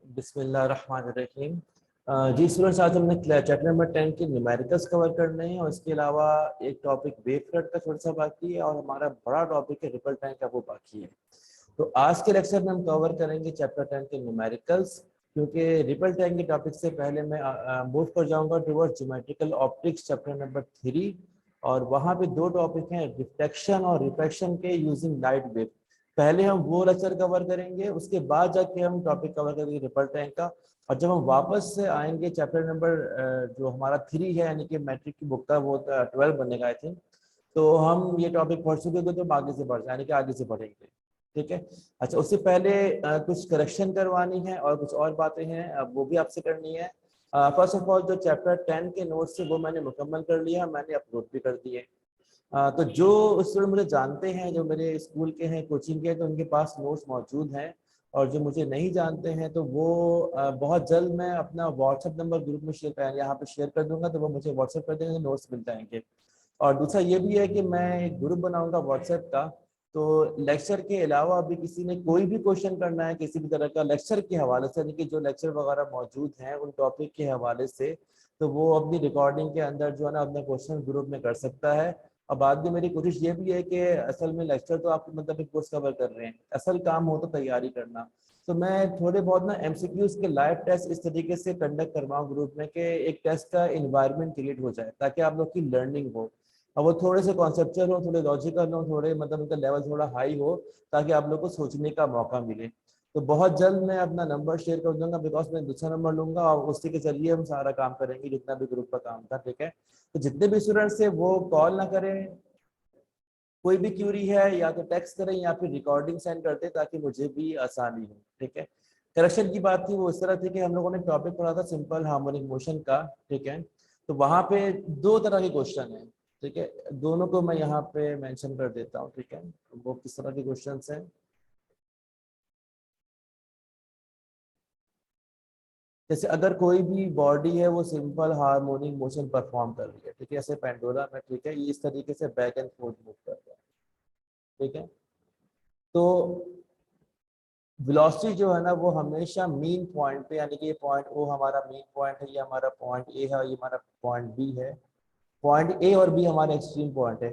बिस्मिल्लाहिर्रहमानिर्रहीम। जी स्टूडेंट्स, आज हमने चैप्टर नंबर 10 के न्यूमेरिकल्स कवर करने हैं और इसके अलावा एक टॉपिक वेव फ्रंट का थोड़ा सा बाकी है और हमारा बड़ा टॉपिक है रिपल टाइम का, वो बाकी है। तो आज के लेक्चर में हम कवर करेंगे चैप्टर 10 के न्यूमेरिकल्स, क्योंकि रिपल टाइम के टॉपिक से पहले मैं मूव कर जाऊंगा towards geometrical optics chapter number 3 और वहाँ पे दो टॉपिक हैं, रिफ्लेक्शन और रिफ्रैक्शन के यूजिंग लाइट वेव। पहले हम वो लेक्चर कवर करेंगे, उसके बाद जाके हम टॉपिक कवर करेंगे रिपल टाइम का। और जब हम वापस से आएंगे चैप्टर नंबर जो हमारा 3 है, यानी कि मैट्रिक की बुक का, वो 12 बनेगा आई थिंक, तो हम ये टॉपिक पढ़ चुके तो हम आगे से बढ़ यानी कि आगे से बढ़ेंगे। ठीक है। अच्छा, उससे पहले कुछ करेक्शन करवानी है और कुछ और बातें हैं, वो भी आपसे करनी है। फर्स्ट ऑफ ऑल, जो चैप्टर 10 के नोट्स थे वो मैंने मुकम्मल कर लिया, मैंने अपलोड भी कर दिए। तो जो स्टूडेंट मुझे जानते हैं, जो मेरे स्कूल के हैं, कोचिंग के, तो उनके पास नोट्स मौजूद हैं। और जो मुझे नहीं जानते हैं तो वो बहुत जल्द मैं अपना व्हाट्सएप नंबर ग्रुप में यहाँ पे शेयर कर दूंगा, तो वो मुझे व्हाट्सएप कर देंगे, नोट्स मिल जाएंगे। और दूसरा ये भी है कि मैं एक ग्रुप बनाऊंगा व्हाट्सएप का, तो लेक्चर के अलावा अभी किसी ने कोई भी क्वेश्चन करना है किसी भी तरह का लेक्चर के हवाले से, यानी कि जो लेक्चर वगैरह मौजूद हैं उन टॉपिक के हवाले से, तो वो अपनी रिकॉर्डिंग के अंदर जो है ना अपना क्वेश्चन ग्रुप में कर सकता है। और बाद में मेरी कोशिश ये भी है कि असल में लेक्चर तो आप मतलब एक कोर्स कवर कर रहे हैं, असल काम हो तो तैयारी करना। तो मैं थोड़े बहुत ना एमसीक्यूज के लाइव टेस्ट इस तरीके से कंडक्ट करवाऊँ ग्रुप में कि एक टेस्ट का इन्वायरमेंट क्रिएट हो जाए, ताकि आप लोग की लर्निंग हो और वो थोड़े से कॉन्सेप्चुअल हो, थोड़े लॉजिकल हो, थोड़े मतलब उनका लेवल थोड़ा हाई हो, ताकि आप लोग को सोचने का मौका मिले। तो बहुत जल्द मैं अपना नंबर शेयर कर दूंगा, बिकॉज मैं दूसरा नंबर लूंगा और उसी के जरिए हम सारा काम करेंगे, जितना भी ग्रुप का काम था। ठीक है। तो जितने भी स्टूडेंट्स है वो कॉल ना करें, कोई भी क्यूरी है या तो टेक्स्ट करें या फिर रिकॉर्डिंग सेंड कर दें, ताकि मुझे भी आसानी हो। ठीक है। करेक्शन की बात थी वो इस तरह थी कि हम लोगों ने टॉपिक पढ़ा था सिंपल हार्मोनिक मोशन का। ठीक है। तो वहां पे दो तरह के क्वेश्चन है। ठीक है। दोनों को मैं यहाँ पे मेंशन कर देता हूँ। ठीक है। वो किस तरह के क्वेश्चन हैं। जैसे अगर कोई भी बॉडी है वो सिंपल हार्मोनिक मोशन परफॉर्म कर रही है, ठीक है, जैसे पेंडुलम है, ठीक है, ये इस तरीके से बैक एंड फोर्थ मूव कर रहा है। ठीक है। तो वेलोसिटी जो है ना वो हमेशा मीन पॉइंट पे, यानी कि ये पॉइंट ओ हमारा मीन पॉइंट है, ये हमारा पॉइंट ए है, ये हमारा पॉइंट बी है। पॉइंट ए और बी हमारे एक्सट्रीम पॉइंट है।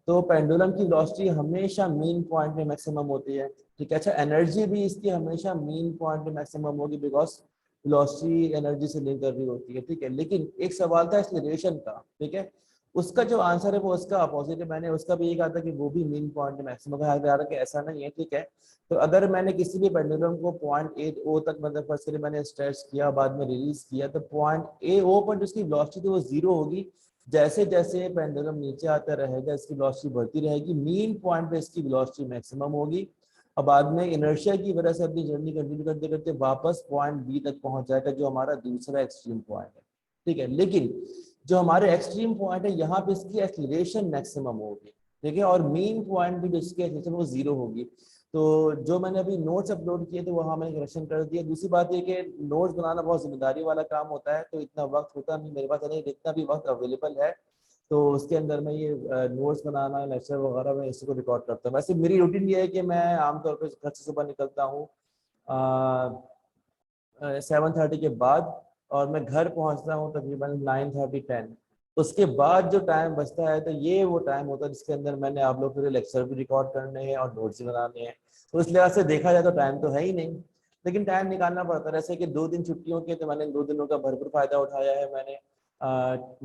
तो पेंडुलम की वेलोसिटी हमेशा मीन पॉइंट में मैक्सिमम होती है। ठीक है। अच्छा, एनर्जी भी इसकी हमेशा मीन पॉइंट में मैक्सिमम होगी, बिकॉज वेलोसिटी एनर्जी से लिंक कर रही होती है। ठीक है। लेकिन एक सवाल था एक्सीलरेशन का। ठीक है। उसका जो आंसर है वो उसका अपोजिट है। मैंने उसका भी ये कहा था कि वो भी मीन पॉइंट में मैक्सिमम है, कि ऐसा नहीं है। ठीक है। तो अगर मैंने किसी भी पेंडुलम को पॉइंट ए ओ तक मतलब फर्स्ट के लिए मैंने स्ट्रेच किया, बाद में रिलीज किया, तो पॉइंट ए ओ पर जिसकी वेलोसिटी थी वो जीरो होगी। जैसे जैसे पेंडुलम नीचे आता रहेगा इसकी वेलोसिटी बढ़ती रहेगी, मीन पॉइंट पे इसकी वेलोसिटी मैक्सिमम होगी और बाद में इनर्शिया की वजह से अपनी जर्नी कंटिन्यू करते करते वापस पॉइंट बी तक पहुंच जाएगा, जो हमारा दूसरा एक्सट्रीम पॉइंट है। ठीक है। लेकिन जो हमारे एक्सट्रीम पॉइंट है यहाँ पे इसकी एक्सीलरेशन मैक्सिमम होगी। ठीक है। और मीन पॉइंट भी जिसकी एक्सीलरेशन वो जीरो होगी। तो जो मैंने अभी नोट्स अपलोड किए थे वहाँ मैंने करेक्शन कर दिया। दूसरी बात ये कि नोट्स बनाना बहुत जिम्मेदारी वाला काम होता है, तो इतना वक्त होता नहीं मेरे पास, नहीं जितना भी वक्त अवेलेबल है तो उसके अंदर मैं ये नोट्स बनाना, लेक्चर वगैरह मैं इसी को रिकॉर्ड करता हूँ। वैसे मेरी रूटीन ये है कि मैं आमतौर पर घर से सुबह निकलता हूँ 7:30 के बाद, और मैं घर पहुंचता हूँ तकरीबन 9:30-10। उसके बाद जो टाइम बचता है तो ये वो टाइम होता है जिसके अंदर मैंने आप लोग के लिए लेक्चर भी रिकॉर्ड करने हैं और नोट्स भी बनाने हैं। तो इस लिहाज से देखा जाए तो टाइम तो है ही नहीं, लेकिन टाइम निकालना पड़ता है। जैसे कि 2 दिन छुट्टियों के, तो मैंने 2 दिनों का भरपूर फायदा उठाया है। मैंने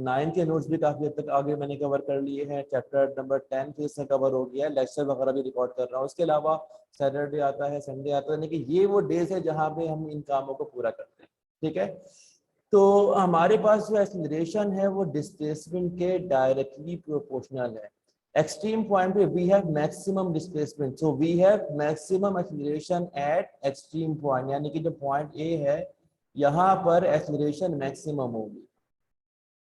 9 के नोट्स भी काफी हद तक आगे मैंने कवर कर लिए हैं, चैप्टर नंबर 10 फिर से कवर हो गया है, लेक्चर वगैरह भी रिकॉर्ड कर रहा हूँ। उसके अलावा सैटरडे आता है, संडे आता है, यानी कि ये वो डेज है जहाँ पे हम इन कामों को पूरा करते हैं। ठीक है। तो हमारे पास जो एक्सीलरेशन है वो डिस्प्लेसमेंट के डायरेक्टली प्रोपोर्शनल है। एक्सट्रीम पॉइंट पे we have maximum displacement, so we have maximum acceleration at extreme point, यानी कि जो पॉइंट ए है यहाँ पर एक्सीलरेशन मैक्सिमम होगी,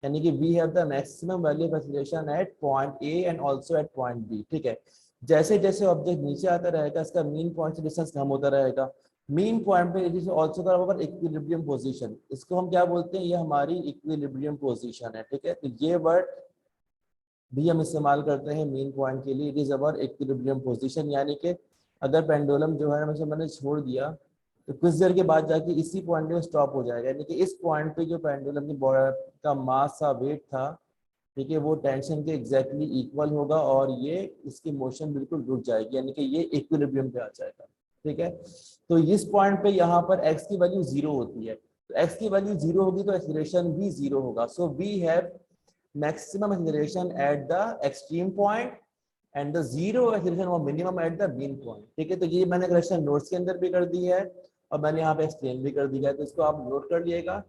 यानी कि we have the maximum value of acceleration at point A and also at point B. ठीक है। जैसे जैसे ऑब्जेक्ट नीचे आता रहेगा इसका मीन पॉइंट से डिस्टेंस कम होता रहेगा। मीन पॉइंट पे it is also the our equilibrium position, इसको हम क्या बोलते हैं, ये हमारी इक्विलिब्रियम पोजीशन है। ठीक है। तो ये वर्ड भी हम इस्तेमाल करते हैं मीन पॉइंट के लिए, it is our equilibrium position, यानी कि अगर पेंडुलम जो है मैंने छोड़ दिया तो कुछ देर के बाद जाके इसी पॉइंट पे स्टॉप हो जाएगा, यानी कि इस पॉइंट पे जो पेंडुलम की का मास था, वेट था, ठीक है, वो टेंशन के एग्जैक्टली इक्वल होगा और ये इसकी मोशन बिल्कुल रुक जाएगी, यानी कि ये इक्विलिब्रियम पे आ जाएगा। ठीक है, तो इस पॉइंट पे यहाँ पर x की वैल्यू 0 होती है, तो x की वैल्यू 0 होगी तो एक्सीलरेशन भी 0 होगा। So we have maximum acceleration at the extreme point and the zero acceleration और minimum at the mean point. ठीक है, तो ये मैंने क्वेश्चन नोट्स के अंदर भी कर दी है और मैंने यहाँ पे एक्सप्लेन भी कर दिया है, तो इसको आप नोट कर लिएगा।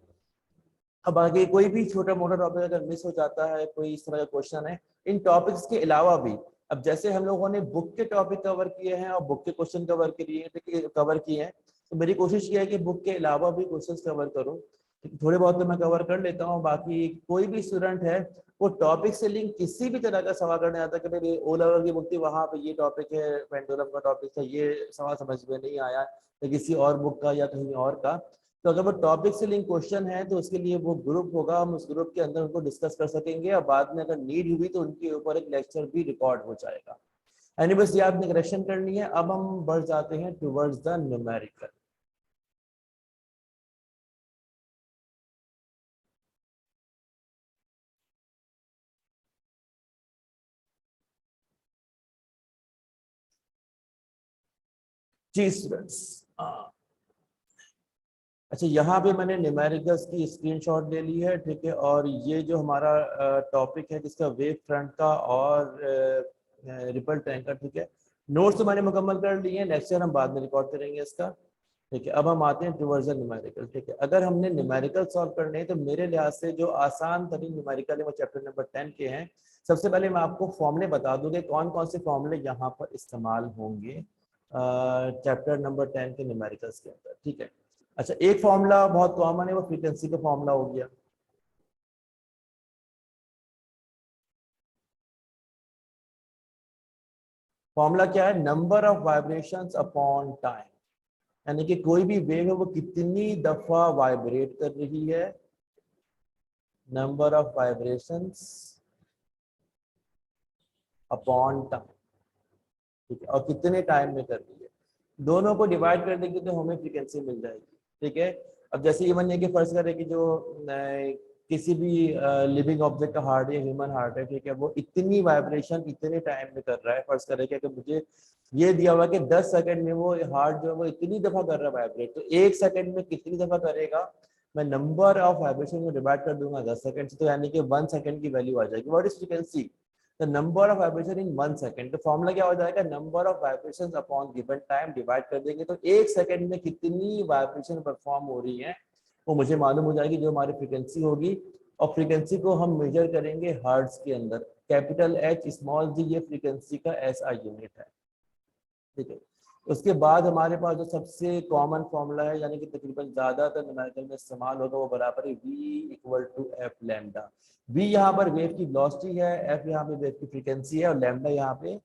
अब आगे कोई भी छोटा मोटा टॉपिक अगर मिस हो जाता है, कोई इस तरह का क्वेश्चन है इन टॉपिक्स के अलावा भी, अब जैसे हम लोगों ने बुक के टॉपिक कवर किए हैं और बुक के क्वेश्चन कवर किए हैं, तो मेरी कोशिश ये है कि बुक के अलावा भी क्वेश्चन कवर करूँ। थोड़े बहुत तो मैं कवर कर लेता हूँ, बाकी कोई भी स्टूडेंट है वो टॉपिक से लिंक किसी भी तरह का सवाल करने आता है कि भाई ओ लेवल की बुक थी, वहां पे ये टॉपिक है, पेंडुलम का टॉपिक था, ये सवाल समझ में नहीं आया, या किसी और बुक का या कहीं और का, तो अगर वो टॉपिक से लिंक क्वेश्चन है तो उसके लिए वो ग्रुप होगा, हम उस ग्रुप के अंदर उनको डिस्कस कर सकेंगे और बाद में अगर नीड हुई तो उनके ऊपर एक लेक्चर भी रिकॉर्ड हो जाएगा। एनीवेज ये आपने करेक्शन करनी है। अब हम बढ़ जाते हैं टुवर्ड्स द न्यूमेरिकल। जी स्टूडेंट्स, अच्छा यहाँ पे मैंने न्यूमेरिकल्स की स्क्रीनशॉट ले ली है, ठीक है, और ये जो हमारा टॉपिक है जिसका वेव फ्रंट का और रिपल टैंक का, ठीक है, नोट्स तो मैंने मुकम्मल कर लिए हैं, लेक्चर हम बाद में रिकॉर्ड करेंगे इसका। ठीक है, अब हम आते हैं टुवर्ड्स द न्यूमेरिकल। ठीक है, अगर हमने न्यूमेरिकल सॉल्व करने हैं तो मेरे लिहाज से जो आसान तरीन न्यूमेरिकल है वो चैप्टर नंबर 10 के हैं। सबसे पहले मैं आपको फॉर्मूले बता दूंगे कौन कौन से फॉर्मूले यहाँ पर इस्तेमाल होंगे चैप्टर नंबर 10 के न्यूमेरिकल्स के अंदर। ठीक है, अच्छा एक फॉर्मूला बहुत कॉमन है, वो फ्रीक्वेंसी का फॉर्मूला हो गया। फॉर्मूला क्या है? Number of vibrations upon time, यानी कि कोई भी वेव है वो कितनी दफा वाइब्रेट कर रही है, number of vibrations upon time, ठीक है, और कितने टाइम में कर रही है, दोनों को डिवाइड कर देंगे तो हमें फ्रीक्वेंसी मिल जाएगी। ठीक है, अब जैसे ये मानिए कि फर्ज करें कि जो किसी भी लिविंग ऑब्जेक्ट का हार्ट है, ह्यूमन हार्ट है, ठीक है, वो इतनी वाइब्रेशन इतने टाइम में कर रहा है। फर्ज करें कि मुझे ये दिया हुआ कि 10 सेकंड में वो हार्ट जो है वो इतनी दफा कर रहा है वाइब्रेट, तो एक सेकंड में कितनी दफा करेगा, मैं नंबर ऑफ वाइब्रेशन को डिवाइड कर दूंगा 10 सेकंड से, तो यानी कि 1 सेकंड की वैल्यू आ जाएगी। What is frequency? The number of vibration in 1 second. तो फॉर्मूला क्या हो जाएगा? Number of vibrations upon given time, divide कर देंगे तो एक सेकंड में कितनी वाइब्रेशन परफॉर्म हो रही है वो मुझे मालूम हो जाएगी, जो हमारी फ्रीक्वेंसी होगी। और फ्रीक्वेंसी को हम मेजर करेंगे हर्ट्ज के अंदर, कैपिटल एच स्मॉल जी, ये फ्रीक्वेंसी का एसआई यूनिट है। ठीक है, उसके बाद हमारे पास जो सबसे कॉमन फॉर्मूला है, यानी कि तकरीबन ज्यादातर न्यूमेरिकल में इस्तेमाल होगा, वो बराबर है v equal to F lambda. v यहाँ पर वेव की वेलोसिटी है, f यहाँ पे वेव की फ्रीक्वेंसी है और लैम्डा यहाँ पे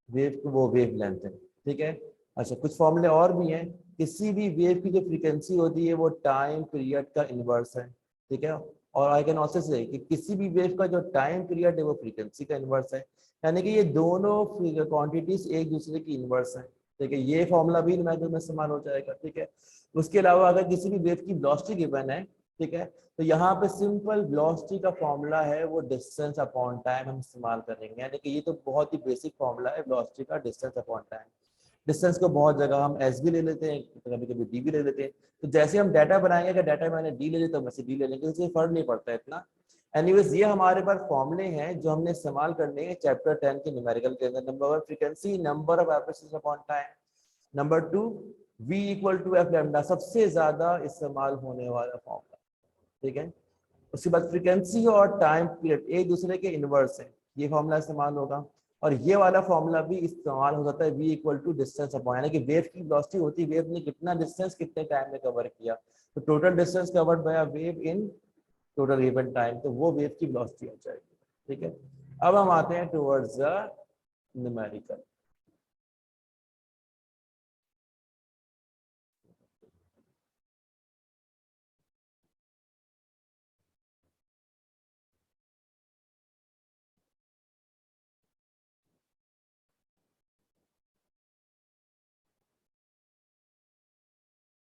वेव वो वेव लेंथ है। ठीक है, अच्छा कुछ फॉर्मूले और भी हैं। किसी भी वेव की जो फ्रीक्वेंसी होती है वो टाइम पीरियड का इनवर्स है। ठीक है, और आई कैन ऑल्सो से कि किसी भी वेव का जो टाइम पीरियड है वो फ्रीक्वेंसी का इनवर्स है, यानी कि ये दोनों क्वांटिटीज एक दूसरे की इनवर्स है। ठीक है, ये फॉर्मूला भी मैथमेटिक्स में इस्तेमाल हो जाएगा। ठीक है, उसके अलावा अगर किसी भी वेव की वेलोसिटी गिवन है, ठीक है, तो यहाँ पे सिंपल वेलोसिटी का फॉर्मूला है वो डिस्टेंस अपॉन टाइम हम इस्तेमाल करेंगे, यानी कि ये तो बहुत ही बेसिक फॉर्मूला है वेलोसिटी का, डिस्टेंस अपॉन टाइम। डिस्टेंस को बहुत जगह हम एस भी ले लेते हैं, कभी कभी डी भी ले लेते हैं, तो जैसे हम डाटा बनाएंगे, अगर डाटा मैंने डी ले लिया तो वैसे डी ले लेंगे, इससे फर्क नहीं पड़ता है इतना। एनीवेज ये हमारे पास फॉर्मूले हैं जो हमने इस्तेमाल करने हैं चैप्टर 10 के न्यूमेरिकल के अंदर। Number 1 frequency, number of vibrations upon time, number 2 v equal to F lambda, सबसे ज्यादा इस्तेमाल होने वाला फॉर्मूला। ठीक है, उसके बाद फ्रीक्वेंसी और टाइम पीरियड एक दूसरे के इनवर्स है, ये फॉर्मूला इस्तेमाल होगा। और ये वाला फॉर्मूला भी इस्तेमाल हो जाता है v equal to distance upon, यानी कि वेव की वेलोसिटी होती है वेव ने कितना डिस्टेंस कितने टाइम में कवर किया, तो total distance covered by wave in total given time, तो वो वेव की वेलोसिटी हो जाएगी। ठीक है, अब हम आते हैं टुवर्ड्स द न्यूमेरिकल।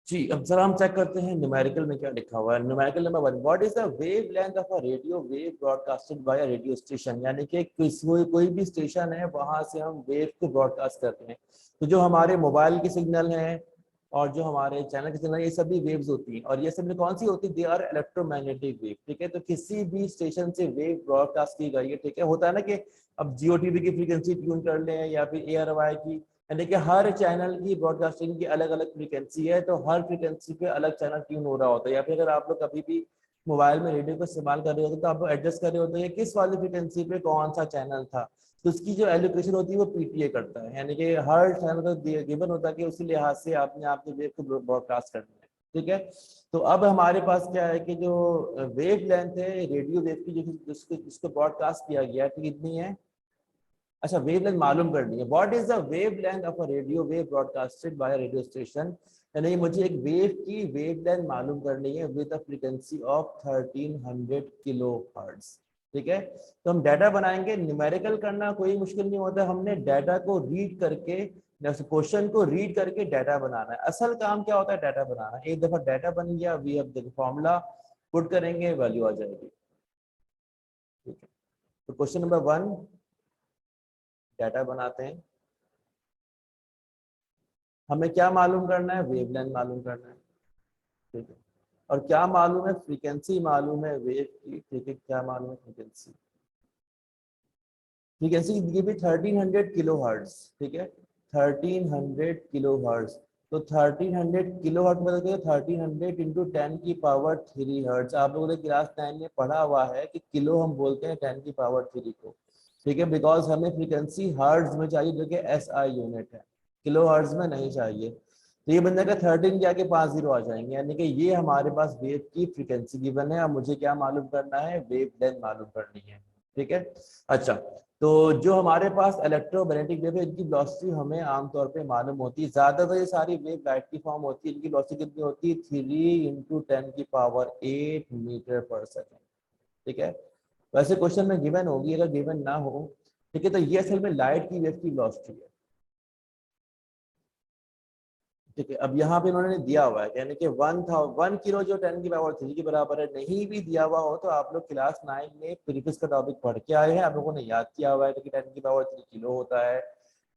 जी, अब जरा हम चेक करते हैं न्यूमेरिकल में क्या लिखा हुआ है। Numerical number 1, what is the wave length of a radio wave broadcasted by a radio station, यानी कि कोई भी स्टेशन है वहां से हम वेव को ब्रॉडकास्ट करते हैं। तो जो हमारे मोबाइल के सिग्नल हैं और जो हमारे चैनल के सिग्नल, ये सभी वेव्स होती हैं, और ये सब कौन सी होती है, दे आर इलेक्ट्रोमैग्नेटिक वेव। ठीक है, तो किसी भी स्टेशन से वेव ब्रॉडकास्ट की गई है, ठीक है, होता है ना कि अब जियो टीवी की फ्रीक्वेंसी ट्यून कर लें या फिर ARY की, यानी कि हर चैनल की ब्रॉडकास्टिंग की अलग अलग फ्रीक्वेंसी है, तो हर फ्रीक्वेंसी पे अलग चैनल ट्यून हो रहा होता है। या फिर अगर आप लोग कभी भी मोबाइल में रेडियो को इस्तेमाल कर रहे होते तो आप लोग एडजस्ट कर रहे होते हैं किस वाली फ्रीक्वेंसी पे कौन सा चैनल था, तो उसकी जो एलोकेशन होती है वो PTA करता है, यानी कि हर चैनल का गिवन होता है कि उसी लिहाज से आपने आपके वेव को ब्रॉडकास्ट करना है। ठीक है, तो अब हमारे पास क्या है कि जो वेव लेंथ है रेडियो वेव की, जो जिसको ब्रॉडकास्ट किया गया है, तो कितनी है। अच्छा, वेवलेंथ मालूम करनी है। What is the wavelength of a radio wave broadcasted by radio station, यानी मुझे एक वेव की वेवलेंथ मालूम करनी है with a frequency of 1300 kilohertz. ठीक है, तो हम डाटा बनाएंगे। न्यूमेरिकल करना कोई मुश्किल नहीं होता, हमने डाटा को रीड करके, क्वेश्चन को रीड करके डाटा बनाना है। असल काम क्या होता है, डाटा बनाना। एक दफा डाटा बन गया, we have the formula put करेंगे, वैल्यू आ जाएगी। ठीक है, तो क्वेश्चन नंबर 1, डाटा बनाते हैं। हमें क्या मालूम करना है, वेवलेंथ मालूम करना है। ठीक है, और क्या मालूम है, फ्रीक्वेंसी मालूम है वेव की। ठीक है, क्या मालूम है, फ्रीक्वेंसी। फ्रीक्वेंसी दी भी 1300 किलो हर्ट्ज। ठीक है, 1300 किलो हर्ट्ज। तो 1300 किलो हर्ट्ज मतलब 1300 इंटू 10⁻³ हर्ट्ज। आप लोगों ने क्लास 9 में पढ़ा हुआ है कि किलो हम बोलते हैं 10⁻³ को। ठीक है, बिकॉज हमें फ्रीक्वेंसी हर्ट्ज में चाहिए, जो कि SI यूनिट है, किलो हर्ट्ज में नहीं चाहिए। तो ये बन जाएगा 13 के आगे 5 जीरो आ जाएंगे, यानी कि ये हमारे पास वेव की फ्रीक्वेंसी गिवन है। अब मुझे क्या मालूम करना है, वेव लेंथ मालूम करनी है। ठीक है, अच्छा, तो जो हमारे पास इलेक्ट्रोमैग्नेटिक वेव है, इनकी वेलोसिटी हमें आमतौर पे मालूम होती है। ज्यादातर ये सारी वेव लाइट की फॉर्म होती है, इनकी वेलोसिटी कितनी होती है, 3 × 10⁸ मीटर पर सेकेंड। ठीक है, वैसे क्वेश्चन में गिवन होगी, अगर गिवन ना हो, ठीक है, तो ये असल में लाइट की वेव की वेलोसिटी है। ठीक है, अब यहाँ पे इन्होंने दिया हुआ है, यानी कि 1 किलो जो 10⁻³ के बराबर है। नहीं भी दिया हुआ हो तो आप लोग क्लास 9 में प्रीवियस का टॉपिक पढ़ के आए हैं, आप लोगों ने याद किया हुआ है कि 10⁻³ किलो होता है,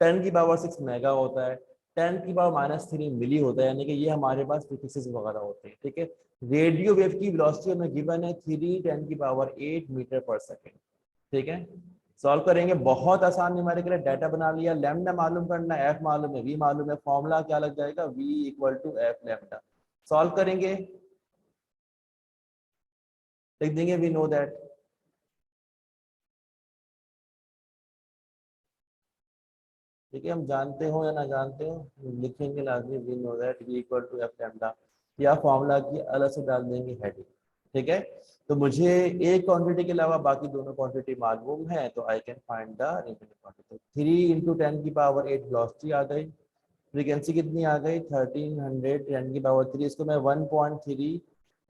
10⁻6 मेगा होता है, 10⁻³ मिली होता है, यानी कि ये हमारे पास प्रीफिक्सेस वगैरह होते हैं। ठीक है, रेडियो वेव की वेलोसिटी हमें गिवन है 3 × 10⁸ मीटर पर सेकेंड। ठीक है, सॉल्व करेंगे, बहुत आसान न्यूमेरिकल है। डाटा बना लिया, लैम्डा मालूम करना है, एफ मालूम है, वी मालूम है, फॉर्मूला क्या लग जाएगा, v = f लैम्डा। सॉल्व करेंगे, लिख देंगे वी नो दैट। ठीक है, हम जानते हो या ना जानते हो लिखेंगे लाजमी, we know that v = f lambda, या फॉर्मूला की अलग से डाल देंगे हेडिंग। ठीक है, तो मुझे एक क्वांटिटी के अलावा बाकी दोनों क्वांटिटी मालूम है, तो I can find the remaining quantity. 3 × 10⁻⁸ velocity आ गई, फ्रीक्वेंसी कितनी आ गई, 1300 10⁻³ इसको मैं 1.3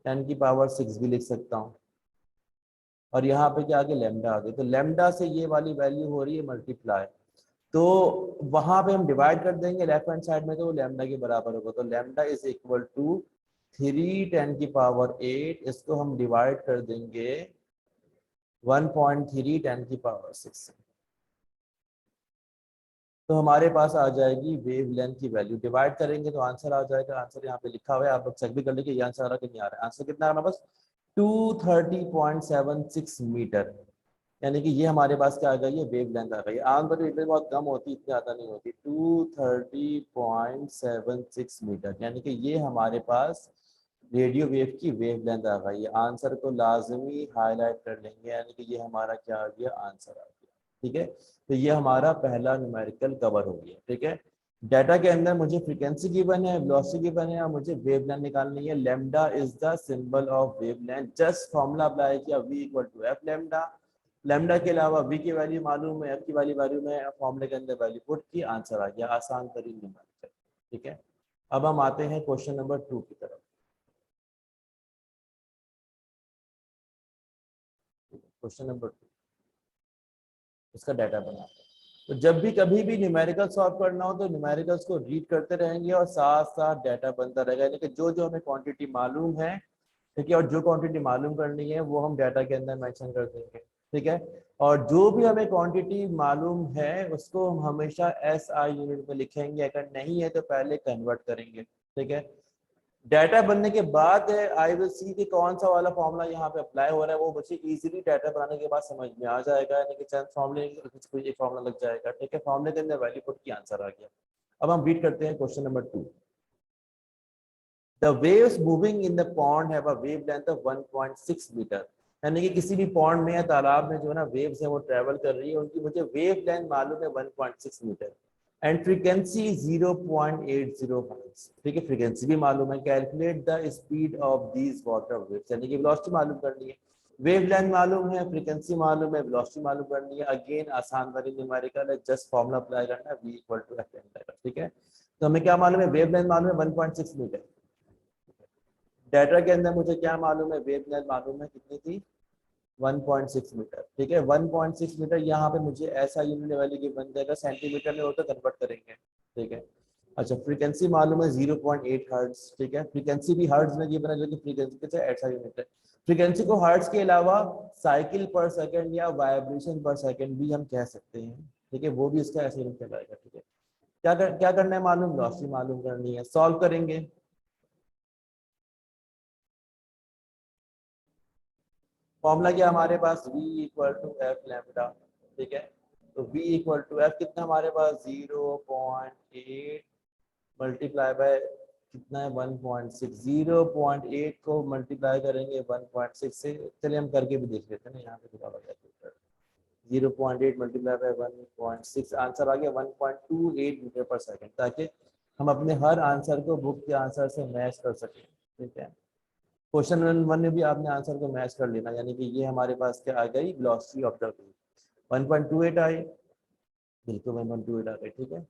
10⁻6 भी लिख सकता हूँ, और यहाँ पे क्या आ गया, लैम्डा आ गई। तो लैम्डा से ये वाली वैल्यू हो रही है मल्टीप्लाई, तो वहां पे हम डिवाइड कर देंगे लेफ्ट हैंड साइड में, तो वो लैम्डा के बराबर होगा। तो लैम्डा इज इक्वल टू 3 × 10⁸, इसको हम डिवाइड कर देंगे 1.3 10⁻6। तो हमारे पास आ जाएगी वेव लेंथ की वैल्यू, डिवाइड करेंगे तो आंसर आ जाएगा। आंसर यहाँ पे लिखा हुआ है, आप लोग चेक भी कर लीजिए ये आंसर आ रहा है कि नहीं आ रहा है। आंसर कितना आ रहा है, बस 230.76 मीटर, यानी कि ये हमारे पास क्या आ गई है, वेव लेंथ आ गई है। आमतौर पर वेव बहुत कम होती है, इतनी ज्यादा नहीं होती। 230.76 मीटर, यानी कि ये हमारे पास रेडियो वेव की वेव लेंथ आ गई है। आंसर को लाजमी हाईलाइट कर लेंगे, यानी कि ये हमारा क्या आ गया, आंसर आ गया। ठीक है, तो ये हमारा पहला न्यूमेरिकल कवर हो गया। ठीक है, डाटा के अंदर मुझे फ्रीक्वेंसी गिवन है, वेलोसिटी गिवन है, और मुझे वेवलेंथ निकालनी है। Lambda is the symbol of wavelength. Just formula apply किया, v = f लैम्डा। लैम्डा के अलावा v की वैल्यू मालूम है, f की वैल्यू में फॉर्मूले के अंदर वैल्यू पुट की, आंसर आ गया। आसान तरीन न्यूमेरिकल। ठीक है, अब हम आते हैं क्वेश्चन नंबर 2 की तरफ। क्वेश्चन नंबर 2, इसका डाटा बनाते हैं। तो जब भी कभी भी न्यूमेरिकल सॉल्व करना हो तो न्यूमेरिकल्स को रीड करते रहेंगे और साथ साथ डाटा बनता रहेगा, यानी कि जो जो हमें क्वांटिटी मालूम है, ठीक है, और जो क्वांटिटी मालूम करनी है वो हम डाटा के अंदर मेंशन कर देंगे, ठीक है। और जो भी हमें क्वांटिटी मालूम है उसको हम हमेशा SI यूनिट में लिखेंगे, अगर नहीं है तो पहले कन्वर्ट करेंगे, ठीक है। डाटा बनने के बाद आई विल सी कि कौन सा वाला फॉर्मूला यहाँ पे अप्लाई हो रहा है, वो मुझे इजीली डाटा बनाने के बाद समझ में आ जाएगा, यानी कि चंद फॉर्मूले कोई एक फॉर्मूला लग जाएगा, ठीक है। फॉर्मूले के अंदर वैल्यू पुट की आंसर आ गया। अब हम रीड करते हैं question number 2। The waves moving in the pond have a wavelength of 1.6 metre, यानी कि किसी भी पॉन्ड में या तालाब में जो है ना वेव्स है वो ट्रेवल कर रही है, उनकी मुझे वेव लेंथ मालूम है 1.6 मीटर एंड फ्रीक्वेंसी 0.80 हर्ट्ज, ठीक है। फ्रीक्वेंसी भी मालूम है। Calculate the speed of these water waves, यानी कि वेलोसिटी मालूम करनी है, वेव लेंथ मालूम है, फ्रीक्वेंसी मालूम है, वेलोसिटी मालूम करनी है। अगेन आसान वाली न्यूमेरिकल है, जस्ट फॉर्मूला अप्लाई करना है, v equal to F N, ठीक है। तो हमें क्या मालूम है, वेव लेंथ मालूम है 1.6 मीटर। डाटा के अंदर मुझे क्या मालूम है, वेव लेंथ मालूम है कितनी थी, 1.6 मीटर, ठीक है। 1.6 मीटर यहाँ पे मुझे ऐसा यूनिट वैल्यू की बन जाएगा, सेंटीमीटर में हो तो कन्वर्ट करेंगे, ठीक है। अच्छा, फ्रीक्वेंसी मालूम है 0.8 हर्ट्ज, ठीक है। फ्रीक्वेंसी भी हर्ट्ज में गिवन है, जो कि फ्रीक्वेंसी के ऐसा यूनिट है। फ्रीक्वेंसी को हर्ट्ज के अलावा साइकिल पर सेकंड या वाइब्रेशन पर सेकंड भी हम कह सकते हैं, ठीक है, वो भी इसका ऐसा यूनिट कहलाएगा, ठीक है। क्या करना है मालूम, वेलोसिटी मालूम करनी है, सॉल्व करेंगे। फॉर्मूला क्या हमारे पास, v equal to F lambda, ठीक है। तो v इक्वल टू एफ कितना हमारे पास, 0.8 मल्टीप्लाई बाय कितना है 1.6, 0.8 को मल्टीप्लाई करेंगे 1.6 से, चलिए हम करके भी देख लेते हैं ना, यहाँ पे थोड़ा हो जाता है। 0.8 मल्टीप्लाई बाय 1.6, आंसर आ गया 1.28 मीटर पर सेकंड, ताकि हम अपने हर आंसर को बुक के आंसर से मैच कर सकें, ठीक है। क्वेश्चन 1 में भी आपने आंसर को मैच कर लेना, यानी कि ये हमारे पास क्या आ गई, वेलोसिटी ऑफ द वेव 1.28 आई, बिल्कुल 1.28 आ गई, ठीक है।